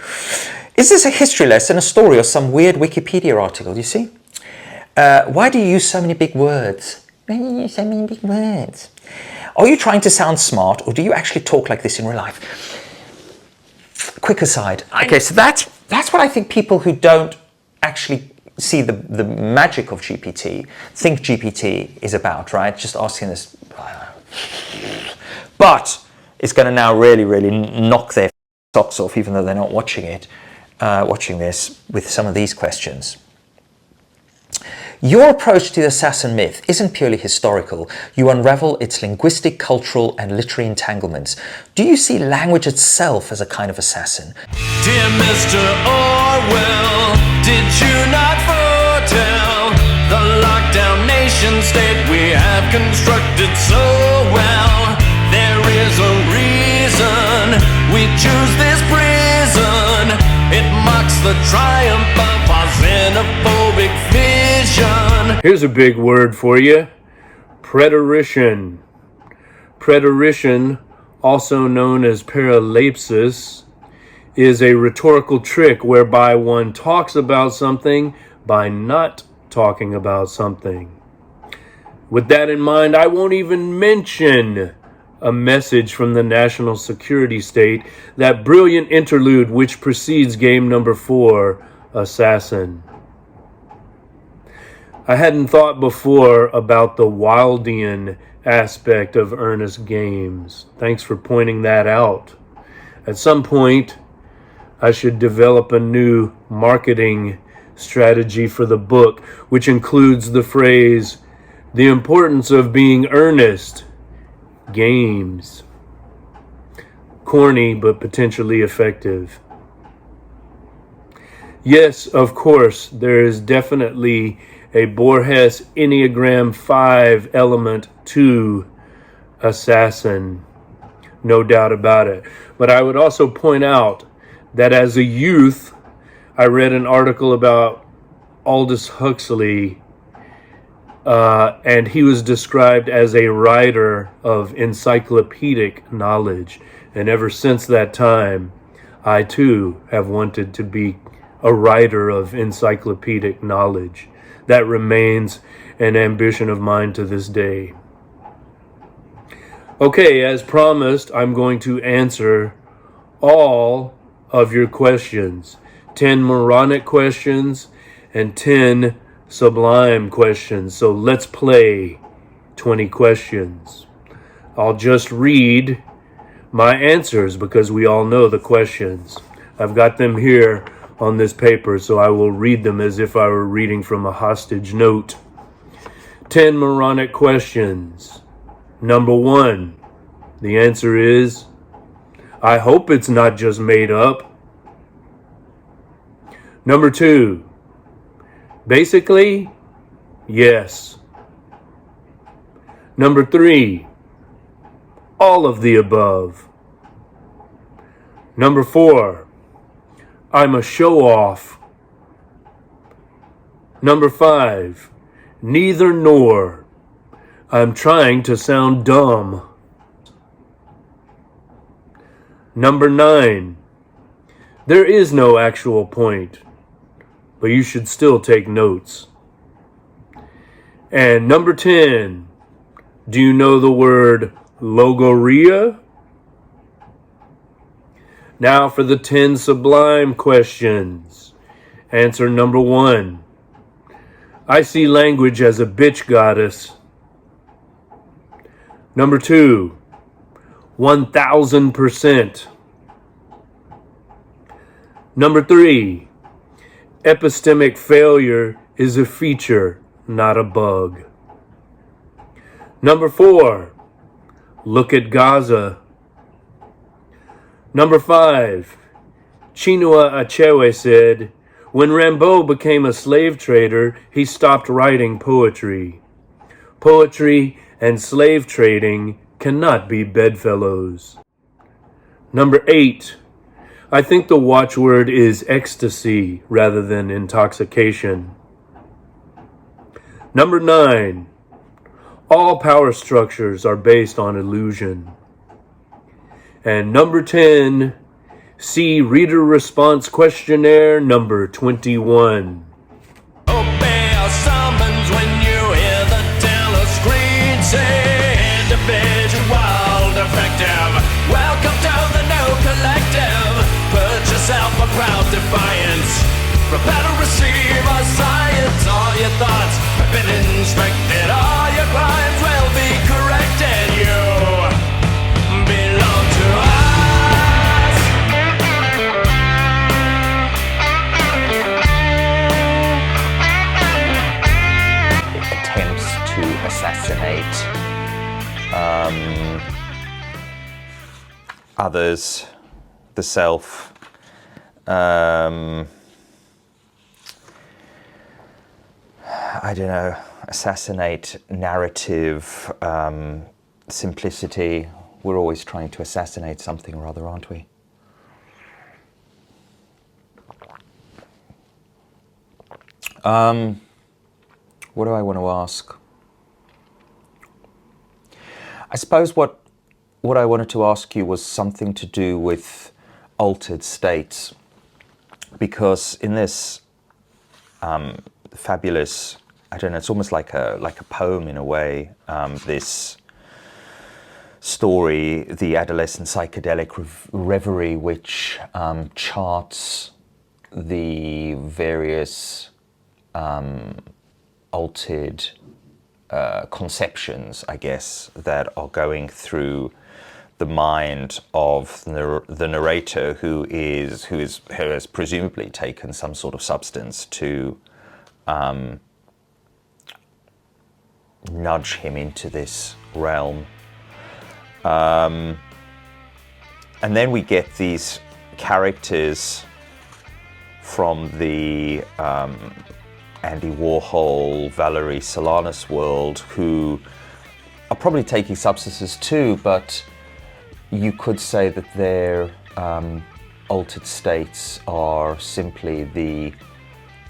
Is this a history lesson, a story, or some weird Wikipedia article? You see? Why do you use so many big words? Why do you use so many big words? Are you trying to sound smart, or do you actually talk like this in real life? Quick aside. Okay, so that's what I think people who don't actually see the magic of GPT think GPT is about, right? Just asking this. But it's going to now really, really knock their socks off, even though they're not watching this with some of these questions. Your approach to the assassin myth isn't purely historical. You unravel its linguistic, cultural, and literary entanglements. Do you see language itself as a kind of assassin? Dear Mr. Orwell, did you not foretell the lockdown nation state we have constructed so well? There is a reason we choose this prison. It marks the triumph of our xenophobic vision. Here's a big word for you. Preterition. Preterition, also known as paralapsis, is a rhetorical trick whereby one talks about something by not talking about something. With that in mind, I won't even mention a message from the national security state, that brilliant interlude which precedes game number 4, Assassin. I hadn't thought before about the Wildian aspect of Earnest games. Thanks for pointing that out. At some point, I should develop a new marketing strategy for the book, which includes the phrase, the importance of being earnest. Games. Corny, but potentially effective. Yes, of course, there is definitely a Borges Enneagram 5 element to Assassin. No doubt about it. But I would also point out that as a youth, I read an article about Aldous Huxley, and he was described as a writer of encyclopedic knowledge. And ever since that time, I too have wanted to be a writer of encyclopedic knowledge. That remains an ambition of mine to this day. Okay, as promised, I'm going to answer all of your questions. 10 moronic questions and 10 sublime questions. So let's play 20 questions. I'll just read my answers because we all know the questions. I've got them here on this paper, so I will read them as if I were reading from a hostage note. 10 moronic questions. Number 1, the answer is, I hope it's not just made up. Number 2, basically, Yes. Number 3, all of the above. Number 4, I'm a show-off. Number 5, neither nor. I'm trying to sound dumb. Number 9, there is no actual point, but you should still take notes. And number 10, do you know the word logorrhea? Now for the 10 sublime questions. Answer number 1. I see language as a bitch goddess. Number 2, 1000%. Number 3, epistemic failure is a feature, not a bug. Number 4, look at Gaza. Number 5, Chinua Achebe said, when Rimbaud became a slave trader, he stopped writing poetry. Poetry and slave trading cannot be bedfellows. Number 8, I think the watchword is ecstasy rather than intoxication. Number 9, all power structures are based on illusion. And number 10, see Reader Response Questionnaire number 21. Obey our summons when you hear the telescreen say individual defective. Welcome to the new collective. Put yourself a proud defiance. Prepare to receive our science. All your thoughts have been inspected. All your crimes will be corrected. You belong to us. Attempts to assassinate others, the self. I don't know, assassinate narrative, simplicity. We're always trying to assassinate something or other, aren't we? What do I want to ask? I suppose what I wanted to ask you was something to do with altered states, because in this fabulous, I don't know, it's almost like a poem in a way, this story, The Adolescent Psychedelic Reverie, which charts the various altered conceptions, I guess, that are going through the mind of the narrator, who has presumably taken some sort of substance to nudge him into this realm. And then we get these characters from the Andy Warhol, Valerie Solanas world, who are probably taking substances too, but you could say that their altered states are simply the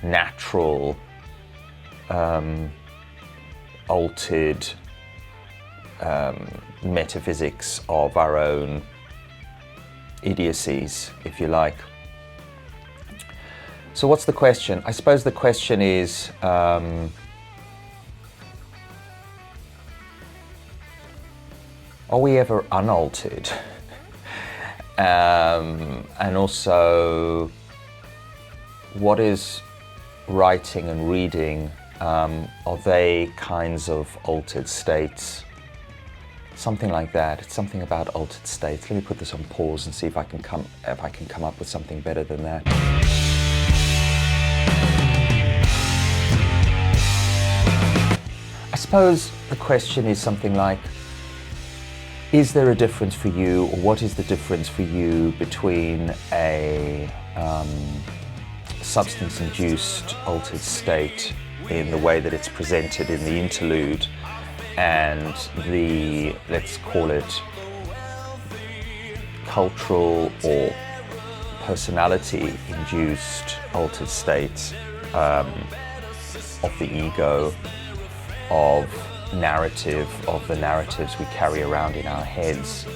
natural altered metaphysics of our own idiocies, if you like. So what's the question? I suppose the question is, are we ever unaltered? And also, what is writing and reading? Are they kinds of altered states? Something like that. It's something about altered states. Let me put this on pause and see if I can come up with something better than that. I suppose the question is something like, is there a difference for you, or what is the difference for you between a substance-induced altered state in the way that it's presented in the interlude and the, let's call it, cultural or personality-induced altered state of the ego, of narrative, of the narratives we carry around in our heads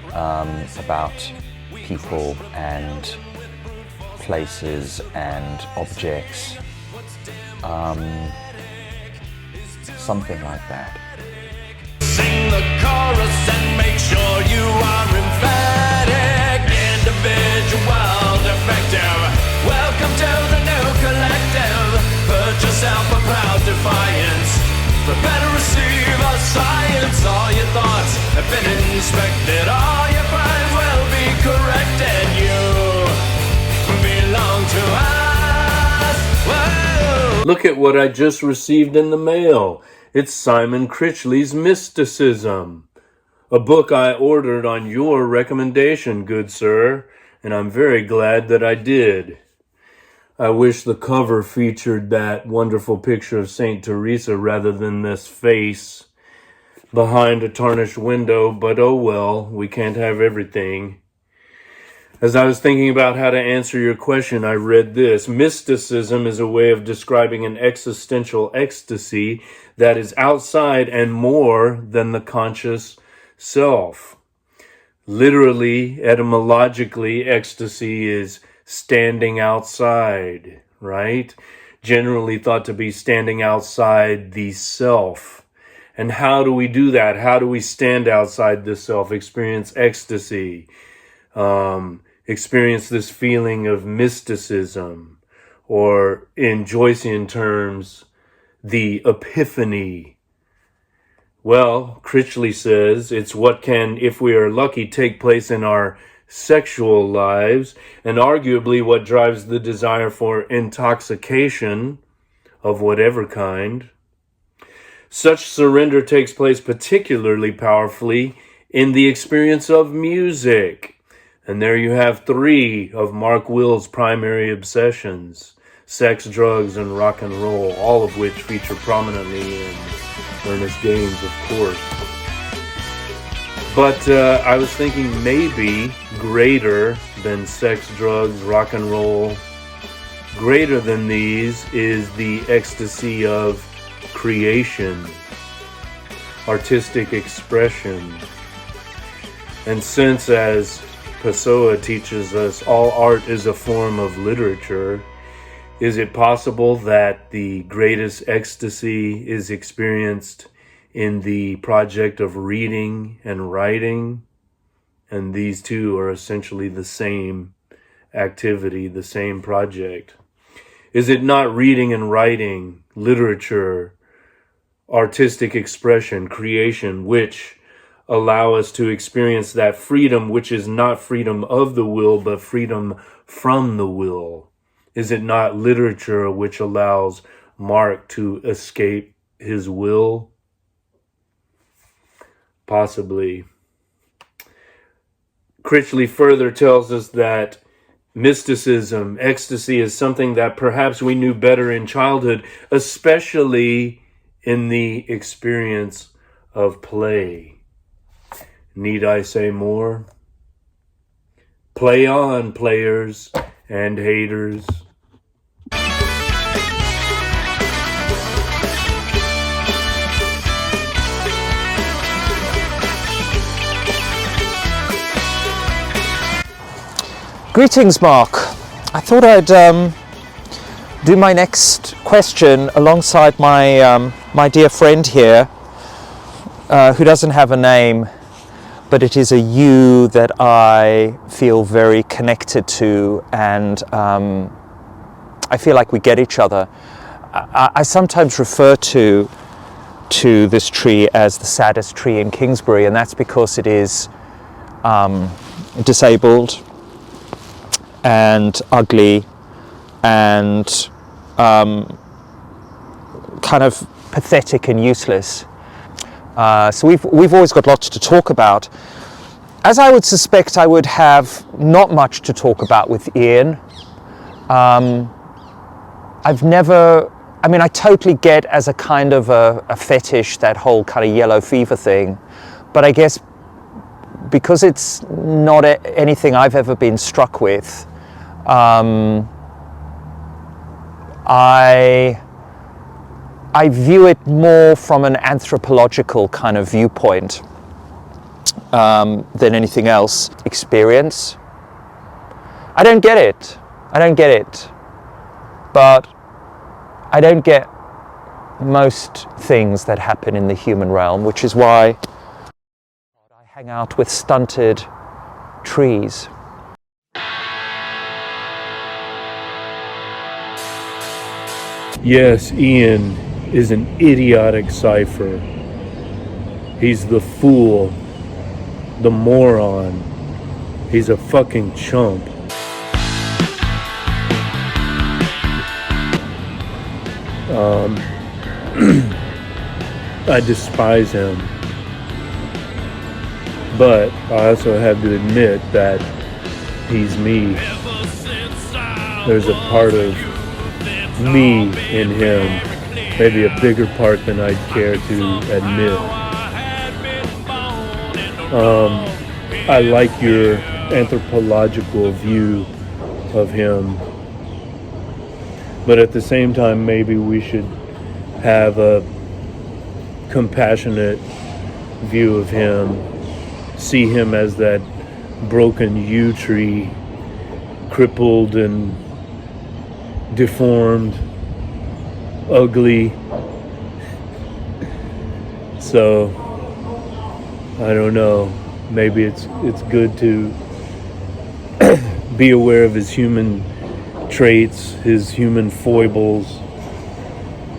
about people and places and objects, something like that. Sing the chorus and make sure you are emphatic, individual, defective. Welcome to the new collective. Put yourself a proud defiance. Prepare to receive our science. All your thoughts have been inspected. All your crimes will be corrected. You belong to us. Whoa. Look at what I just received in the mail. It's Simon Critchley's Mysticism, a book I ordered on your recommendation, good sir, and I'm very glad that I did. I wish the cover featured that wonderful picture of Saint Teresa rather than this face behind a tarnished window, but oh well, we can't have everything. As I was thinking about how to answer your question, I read this. Mysticism is a way of describing an existential ecstasy that is outside and more than the conscious self. Literally, etymologically, ecstasy is standing outside, right? Generally thought to be standing outside the self. And how do we do that? How do we stand outside the self, experience ecstasy? Experience this feeling of mysticism, or in Joycean terms, the epiphany. Well, Critchley says it's what can, if we are lucky, take place in our sexual lives, and arguably what drives the desire for intoxication of whatever kind. Such surrender takes place particularly powerfully in the experience of music. And there you have 3 of Mark Will's primary obsessions: sex, drugs, and rock and roll, all of which feature prominently in Earnest games, of course. But I was thinking maybe greater than sex, drugs, rock and roll, greater than these is the ecstasy of creation, artistic expression. And since, as Pessoa teaches us, all art is a form of literature, is it possible that the greatest ecstasy is experienced in the project of reading and writing? And these two are essentially the same activity, the same project. Is it not reading and writing, literature, artistic expression, creation, which allow us to experience that freedom, which is not freedom of the will, but freedom from the will? Is it not literature which allows Mark to escape his will? Possibly. Critchley further tells us that mysticism, ecstasy, is something that perhaps we knew better in childhood, especially in the experience of play. Need I say more? Play on, players and haters. Greetings, Mark. I thought I'd do my next question alongside my my dear friend here, who doesn't have a name, but it is a you that I feel very connected to, and I feel like we get each other. I sometimes refer to this tree as the saddest tree in Kingsbury, and that's because it is disabled and ugly and kind of pathetic and useless. So we've always got lots to talk about. As I would suspect, I would have not much to talk about with Ian. I've never I mean, I totally get as a kind of a fetish that whole kind of yellow fever thing, but I guess because it's not anything I've ever been struck with, I view it more from an anthropological kind of viewpoint than anything else. Experience. I don't get it. But I don't get most things that happen in the human realm, which is why I hang out with stunted trees. Yes, Ian is an idiotic cipher. He's the fool, the moron. He's a fucking chump. I despise him. But I also have to admit that he's me. There's a part of me in him, maybe a bigger part than I'd care to admit. I like your anthropological view of him, but at the same time, maybe we should have a compassionate view of him, see him as that broken yew tree, crippled and deformed, ugly. So I don't know, maybe it's good to be aware of his human traits, his human foibles,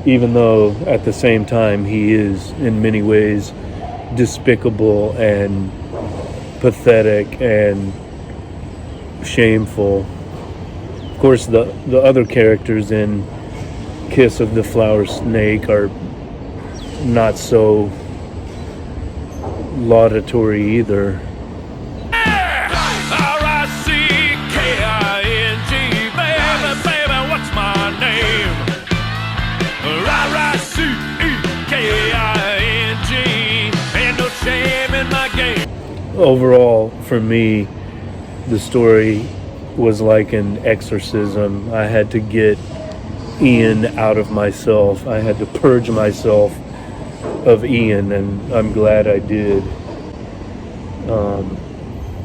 even though at the same time he is in many ways despicable and pathetic and shameful. Of course, the other characters in Kiss of the Flower Snake are not so laudatory either. Overall, for me, the story was like an exorcism. I had to get Ian out of myself. I had to purge myself of Ian, and I'm glad I did.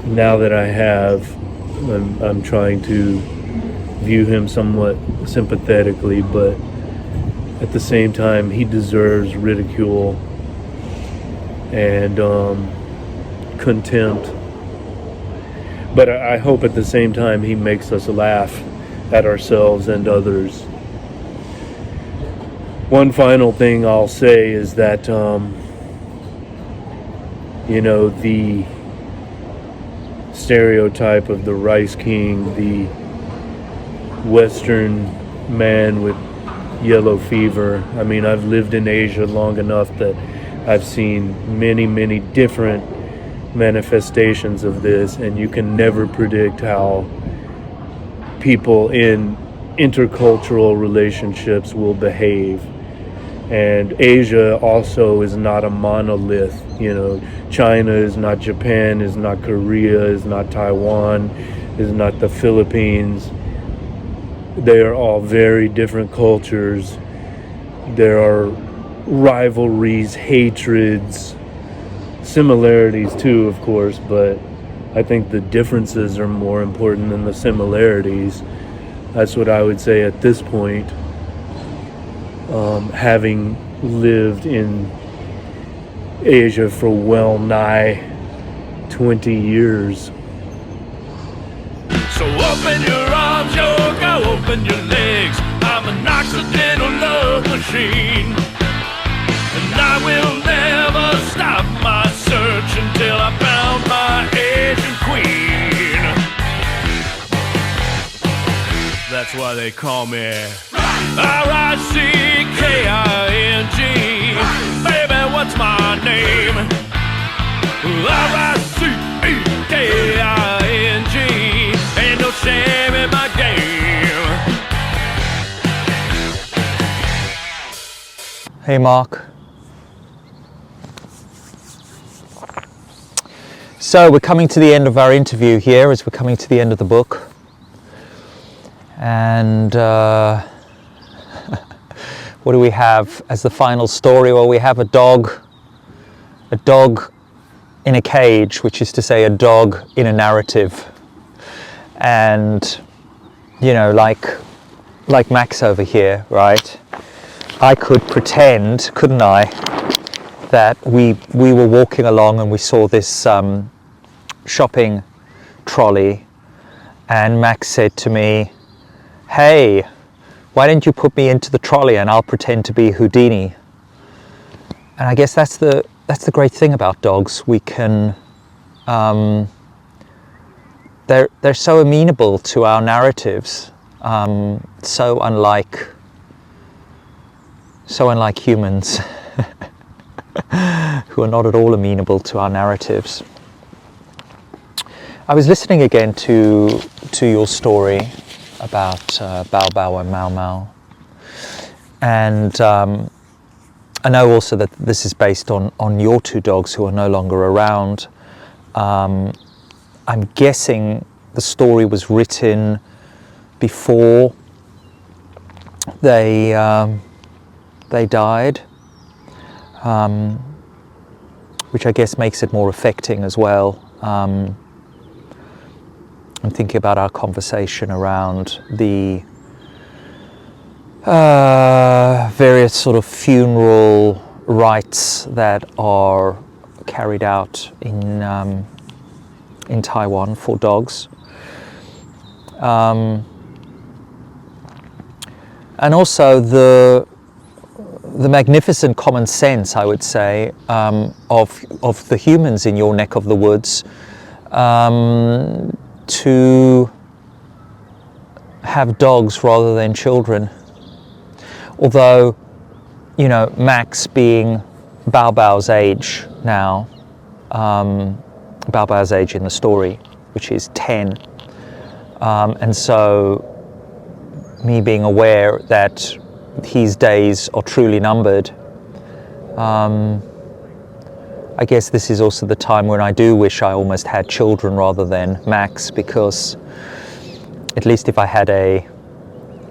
Now that I have, I'm trying to view him somewhat sympathetically, but at the same time, he deserves ridicule and contempt. But I hope at the same time he makes us laugh at ourselves and others. One final thing I'll say is that, the stereotype of the Rice King, the Western man with yellow fever. I mean, I've lived in Asia long enough that I've seen many, many different manifestations of this, and you can never predict how people in intercultural relationships will behave. And Asia also is not a monolith. China is not Japan, is not Korea, is not Taiwan, is not the Philippines. They are all very different cultures. There are rivalries, hatreds, similarities too, of course, but I think the differences are more important than the similarities. That's what I would say at this point, having lived in Asia for well nigh 20 years. So open your arms, yoga, open your legs. I'm an accidental love machine, and I will never stop my search until I found my Asian queen. That's why they call me R-I-C-K-I-N-G. Baby, what's my name? R-I-C-K-I-N-G. Ain't no shame in my game. Hey, Mark. So we're coming to the end of our interview here, as we're coming to the end of the book. And what do we have as the final story? Well, we have a dog in a cage, which is to say a dog in a narrative. And, you know, like Max over here, right? I could pretend, couldn't I, that we were walking along and we saw this shopping trolley, and Max said to me, "Hey, why don't you put me into the trolley and I'll pretend to be Houdini?" And I guess that's the great thing about dogs. We can, they're so amenable to our narratives, so unlike humans, who are not at all amenable to our narratives. I was listening again to your story about Bao Bao and Mau Mau, and I know also that this is based on your two dogs who are no longer around. I'm guessing the story was written before they died, which I guess makes it more affecting as well. I'm thinking about our conversation around the various sort of funeral rites that are carried out in Taiwan for dogs, and also the magnificent common sense, I would say, of the humans in your neck of the woods, to have dogs rather than children. Although, you know, Max being Bao Bao's age now, Bao Bao's age in the story, which is 10, and so me being aware that his days are truly numbered, I guess this is also the time when I do wish I almost had children rather than Max, because at least if I had a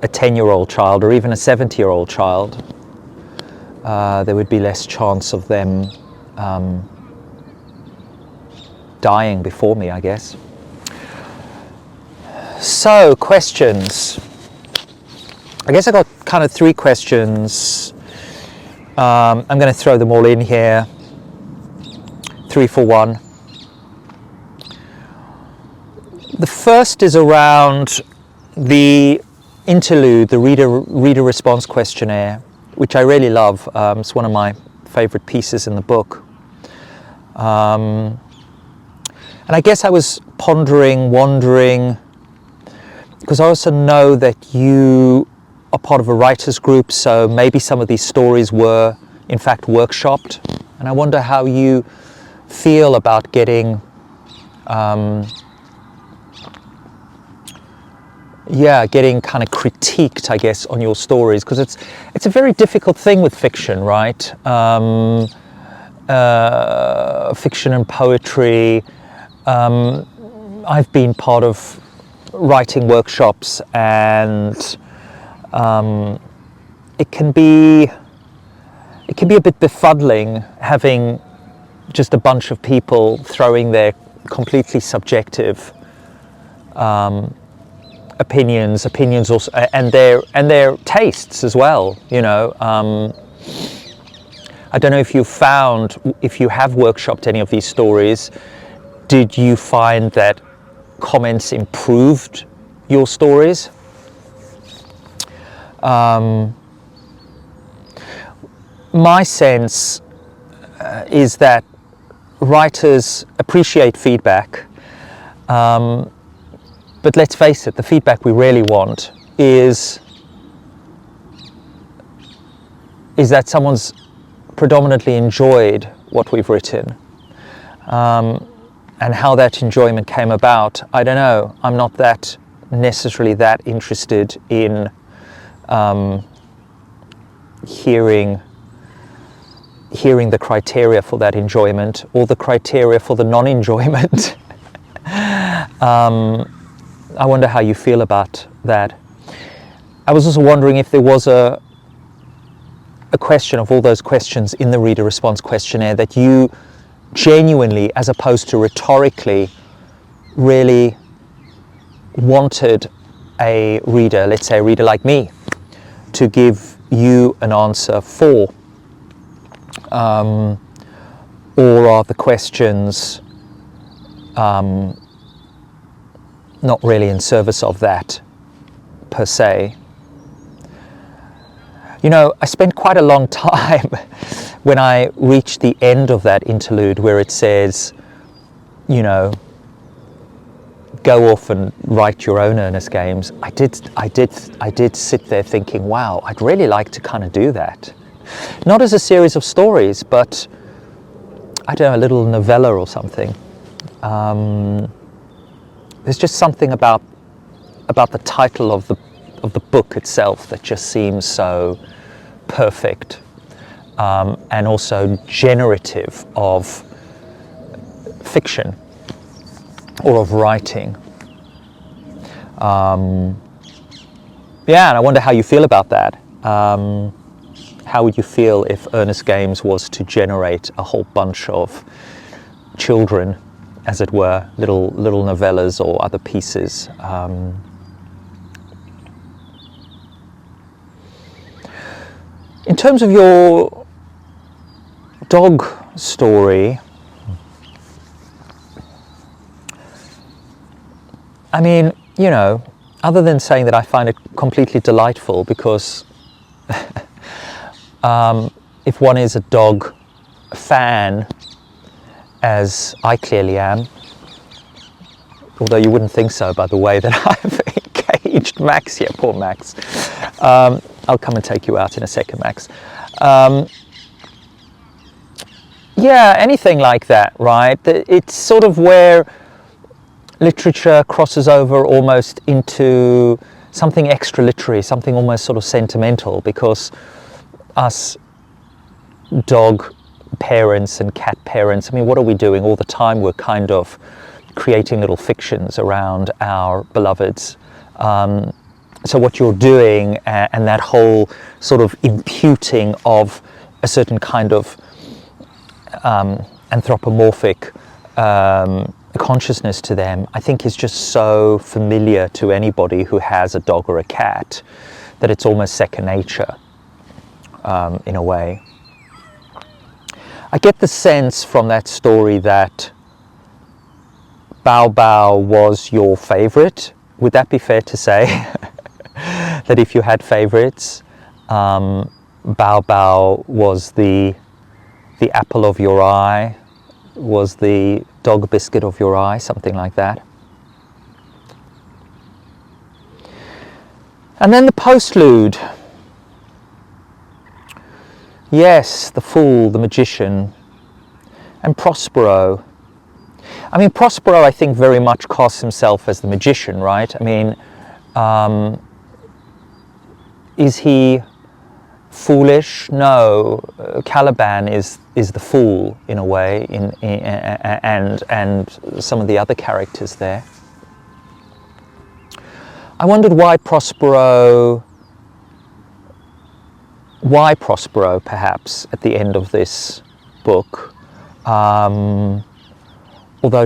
10-year-old child or even a 70-year-old child, there would be less chance of them dying before me, I guess. So, questions. I guess I got kind of 3 questions. I'm going to throw them all in here. 3 for 1. The first is around the interlude, the reader response questionnaire, which I really love. It's one of my favorite pieces in the book. And I guess I was wondering, because I also know that you are part of a writers group, so maybe some of these stories were in fact workshopped, and I wonder how you feel about getting kind of critiqued, I guess, on your stories, because it's a very difficult thing with fiction, right? Fiction and poetry. I've been part of writing workshops, and it can be a bit befuddling having just a bunch of people throwing their completely subjective opinions also, and their tastes as well. You know, I don't know if you have workshopped any of these stories. Did you find that comments improved your stories? My sense is that writers appreciate feedback, but let's face it, the feedback we really want is that someone's predominantly enjoyed what we've written, and how that enjoyment came about, I don't know. I'm not necessarily that interested in hearing hearing the criteria for that enjoyment or the criteria for the non-enjoyment. I wonder how you feel about that. I was also wondering if there was a question of all those questions in the reader response questionnaire that you genuinely, as opposed to rhetorically, really wanted a reader, let's say a reader like me, to give you an answer for. Or are the questions not really in service of that per se? You know, I spent quite a long time when I reached the end of that interlude where it says, you know, go off and write your own Earnest games. I did sit there thinking, wow, I'd really like to kind of do that. Not as a series of stories, but I don't know, a little novella or something. There's just something about the title of the book itself that just seems so perfect, and also generative of fiction or of writing. Yeah, and I wonder how you feel about that. How would you feel if Earnest Games was to generate a whole bunch of children, as it were, little novellas or other pieces? In terms of your dog story, I mean, you know, other than saying that I find it completely delightful because if one is a dog fan, as I clearly am, although you wouldn't think so by the way that I've engaged Max here, poor Max. I'll come and take you out in a second, Max. Yeah, anything like that, right? It's sort of where literature crosses over almost into something extra literary, something almost sort of sentimental, because us dog parents and cat parents, I mean, what are we doing all the time? We're kind of creating little fictions around our beloveds. So what you're doing, and that whole sort of imputing of a certain kind of anthropomorphic consciousness to them, I think is just so familiar to anybody who has a dog or a cat that it's almost second nature, in a way. I get the sense from that story that Bao Bao was your favorite. Would that be fair to say? That if you had favorites, Bao Bao was the apple of your eye, was the dog biscuit of your eye, something like that. And then the postlude. Yes, the fool, the magician, and Prospero. I mean, Prospero, I think, very much casts himself as the magician, right? I mean, is he foolish? No. Caliban is the fool in a way, and some of the other characters there. I wondered why Prospero perhaps at the end of this book. Although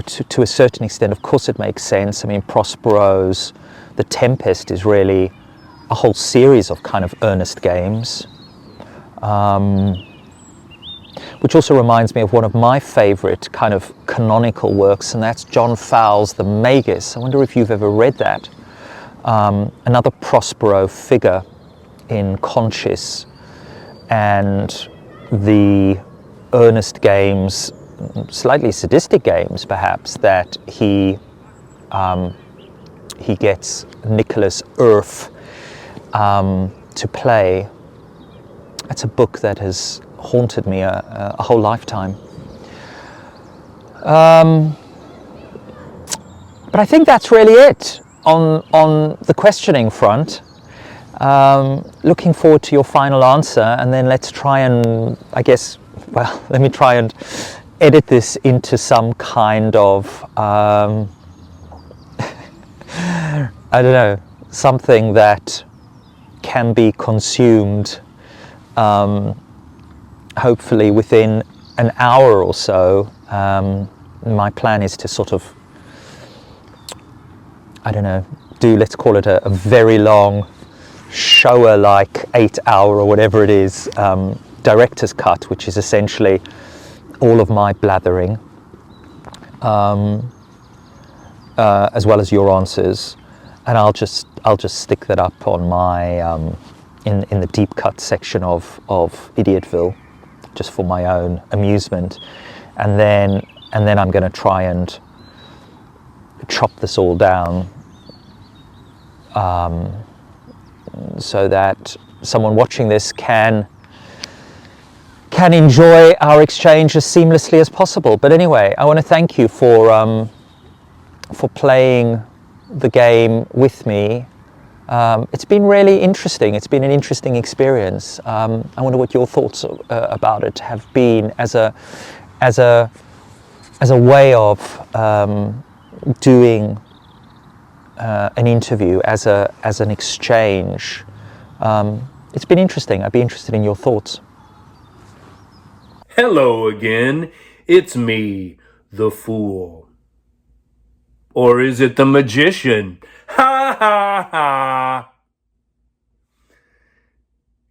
to a certain extent, of course, it makes sense. I mean, Prospero's The Tempest is really a whole series of kind of Earnest games, which also reminds me of one of my favorite kind of canonical works, and that's John Fowles' The Magus. I wonder if you've ever read that. Another Prospero figure in Conscious, and the Earnest games, slightly sadistic games perhaps, that he gets Nicholas Earth to play. That's a book that has haunted me a whole lifetime. But I think that's really it on the questioning front. Looking forward to your final answer, and then let's try and, I guess, well, let me try and edit this into some kind of, I don't know, something that can be consumed hopefully within an hour or so. My plan is to sort of, I don't know, let's call it a very long shower, like 8-hour or whatever it is, director's cut, which is essentially all of my blathering, as well as your answers, and I'll just stick that up on my in the deep cut section of Idiotville, just for my own amusement, and then I'm going to try and chop this all down, so that someone watching this can enjoy our exchange as seamlessly as possible. But anyway, I want to thank you for playing the game with me. It's been really interesting. It's been an interesting experience. I wonder what your thoughts about it have been as a way of doing an interview, as an exchange. It's been interesting. I'd be interested in your thoughts. Hello again. It's me, the fool. Or is it the magician? Ha ha ha!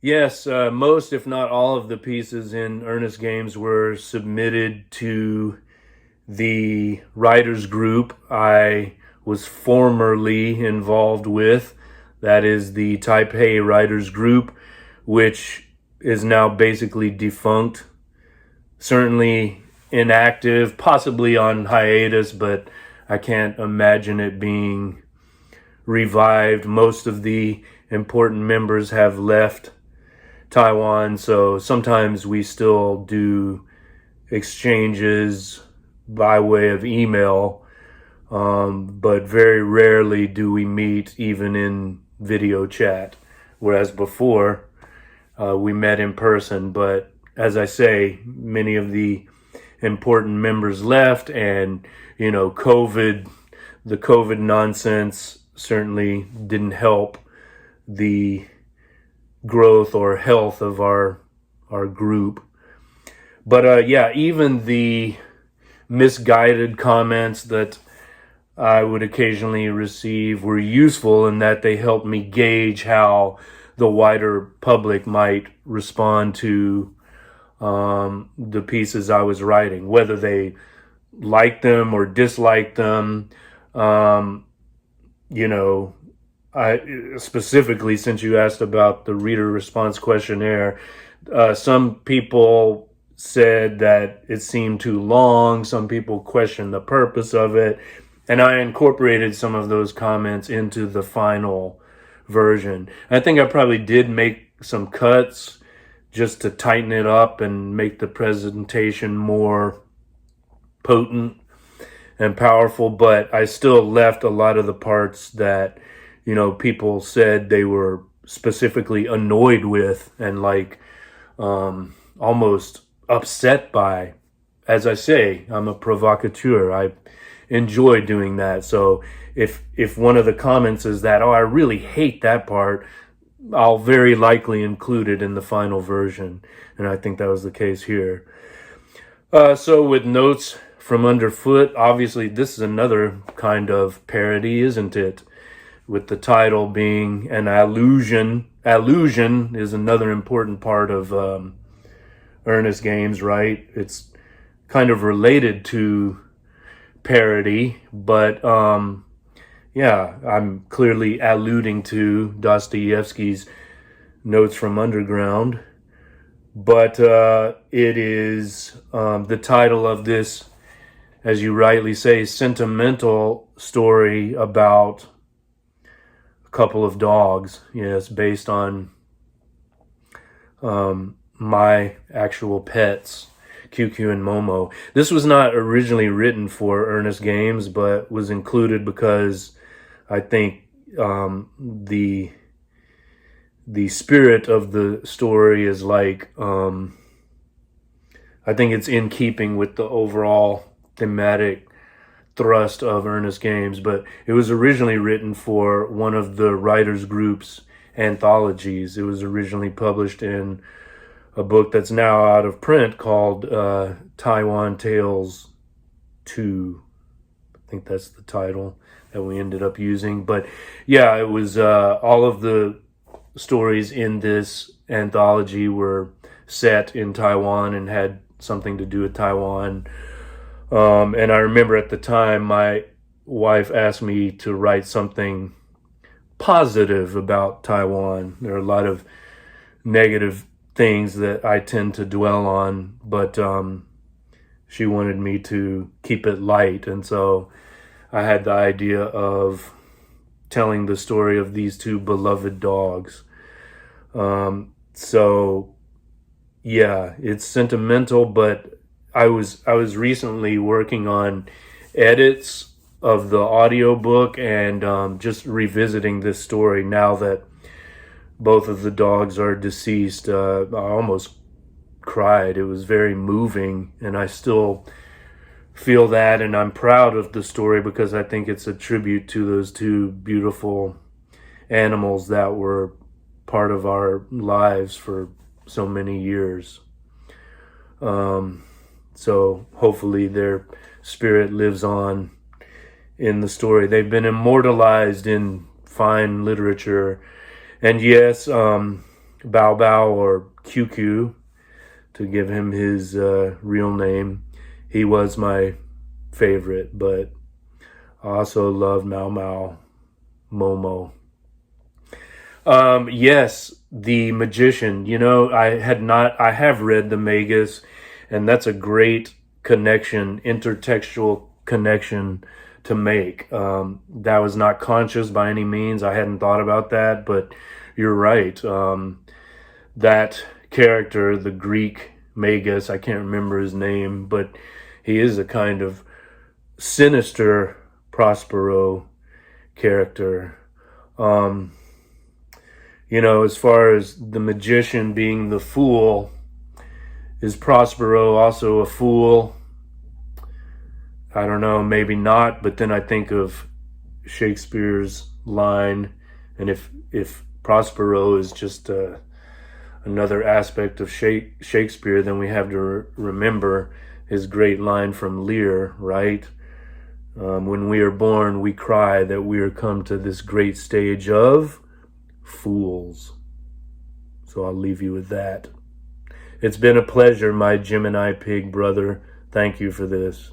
Yes, most, if not all, of the pieces in Earnest Games were submitted to the writers group I was formerly involved with. That is the Taipei Writers Group, which is now basically defunct. Certainly inactive, possibly on hiatus, but I can't imagine it being revived. Most of the important members have left Taiwan, so sometimes we still do exchanges by way of email, but very rarely do we meet even in video chat, whereas before we met in person. But as I say, many of the important members left, and the COVID nonsense certainly didn't help the growth or health of our group. But even the misguided comments that I would occasionally receive were useful in that they helped me gauge how the wider public might respond to the pieces I was writing, whether they liked them or disliked them. I specifically, since you asked about the reader response questionnaire, some people said that it seemed too long. Some people questioned the purpose of it. And I incorporated some of those comments into the final version. I think I probably did make some cuts just to tighten it up and make the presentation more potent and powerful, but I still left a lot of the parts that people said they were specifically annoyed with and almost upset by. As I say, I'm a provocateur. I enjoy doing that. So if one of the comments is that, I really hate that part, I'll very likely include it in the final version. And I think that was the case here. So with notes from underfoot, obviously this is another kind of parody, isn't it? With the title being an allusion. Allusion is another important part of Earnest Games, right? It's kind of related to parody, but I'm clearly alluding to Dostoevsky's Notes from Underground. But it is the title of this, as you rightly say, sentimental story about a couple of dogs. Yes, based on my actual pets, QQ and Momo. This was not originally written for Earnest Games, but was included because I think the spirit of the story is I think it's in keeping with the overall thematic thrust of Earnest Games, but it was originally written for one of the writers group's anthologies. It was originally published in a book that's now out of print called Taiwan Tales 2. I think that's the title that we ended up using. But yeah, it was all of the stories in this anthology were set in Taiwan and had something to do with Taiwan. And I remember at the time my wife asked me to write something positive about Taiwan. There are a lot of negative things that I tend to dwell on, but she wanted me to keep it light. And so I had the idea of telling the story of these two beloved dogs. So yeah, it's sentimental, but I was recently working on edits of the audiobook and just revisiting this story now that both of the dogs are deceased. I almost cried. It was very moving, and I still feel that, and I'm proud of the story because I think it's a tribute to those two beautiful animals that were part of our lives for so many years. So hopefully their spirit lives on in the story. They've been immortalized in fine literature. And yes, Bao Bao, or QQ, to give him his real name, he was my favorite, but I also love Mao Mao, Momo. Yes, The Magician. You know, I have read the Magus, and that's a great connection, intertextual connection to make. That was not conscious by any means. I hadn't thought about that, but you're right. That character, the Greek Magus, I can't remember his name, but he is a kind of sinister Prospero character. You know, as far as the magician being the fool, is Prospero also a fool? I don't know, maybe not, but then I think of Shakespeare's line, and if Prospero is just another aspect of Shakespeare, then we have to remember his great line from Lear, right? When we are born, we cry that we are come to this great stage of fools. So I'll leave you with that. It's been a pleasure, my Gemini pig brother. Thank you for this.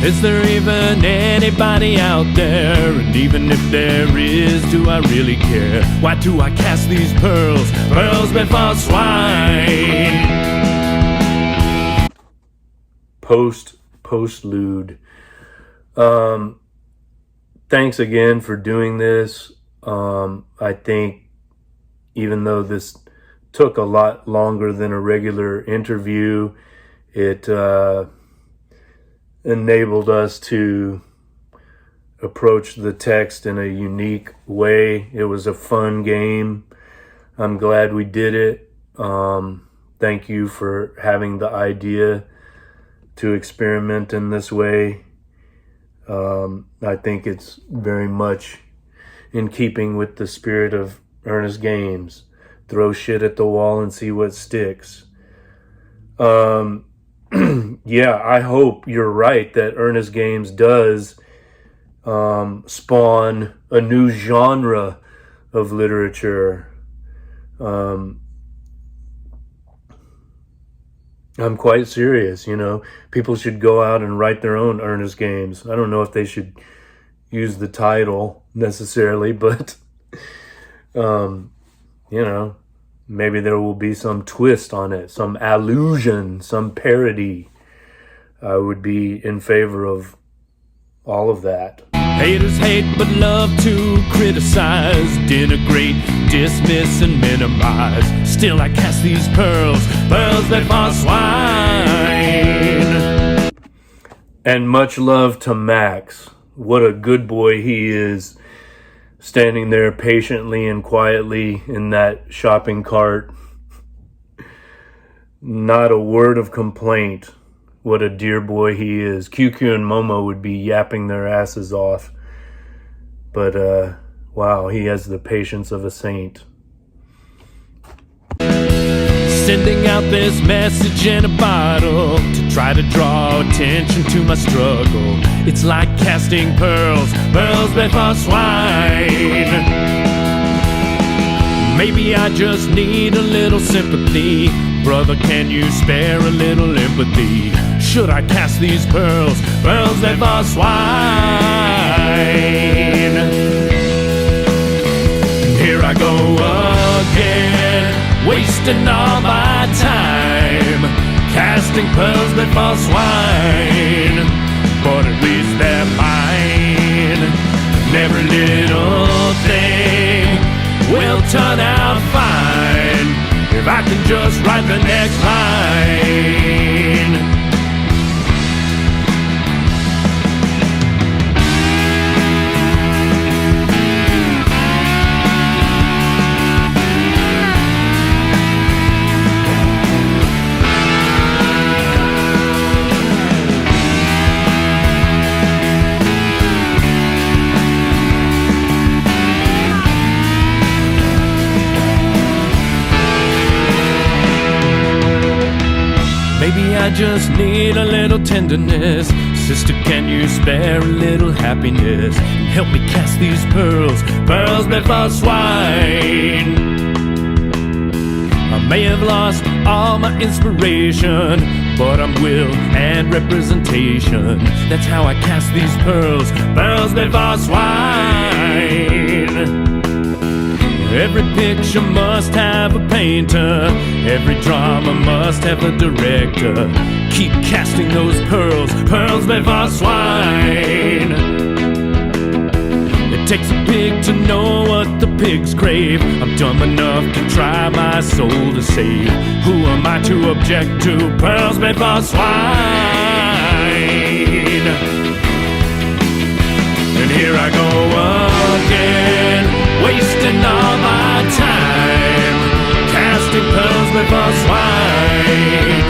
Is there even anybody out there? And even if there is, do I really care? Why do I cast these pearls before swine? Postlude. Thanks again for doing this. I think even though this took a lot longer than a regular interview, it enabled us to approach the text in a unique way. It was a fun game. I'm glad we did it. Thank you for having the idea to experiment in this way. I think it's very much in keeping with the spirit of Earnest Games. Throw shit at the wall and see what sticks. Yeah, I hope you're right that Earnest Games does spawn a new genre of literature. I'm quite serious, you know. People should go out and write their own Earnest Games. I don't know if they should use the title necessarily, but, you know, maybe there will be some twist on it, some allusion, some parody. I would be in favor of all of that. Haters hate but love to criticize, denigrate, dismiss, and minimize. Still I cast these pearls, pearls that for swine. And much love to Max. What a good boy he is, standing there patiently and quietly in that shopping cart. Not a word of complaint. What a dear boy he is. QQ and Momo would be yapping their asses off. But, wow, he has the patience of a saint. Sending out this message in a bottle to try to draw attention to my struggle. It's like casting pearls, pearls before swine. Maybe I just need a little sympathy. Brother, can you spare a little empathy? Should I cast these pearls, pearls before swine? Here I go again, wasting all my time, casting pearls before swine. But at least they're mine. And every little thing will turn out fine if I can just write the next line. Maybe I just need a little tenderness. Sister, can you spare a little happiness and help me cast these pearls, pearls before swine? I may have lost all my inspiration, but I'm will and representation. That's how I cast these pearls, pearls before swine. Every picture must have a painter, every drama must have a director. Keep casting those pearls, pearls before swine. It takes a pig to know what the pigs crave. I'm dumb enough to try my soul to save. Who am I to object to pearls before swine? And here I go again, wasting all my time, casting pearls before swine.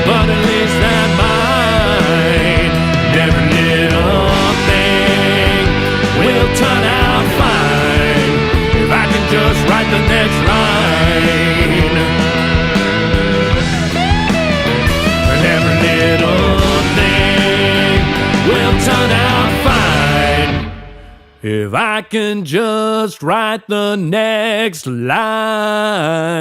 But at least they're mine. Every little thing will turn out fine if I can just write the next line. And every little thing will turn out fine if I can just write the next line.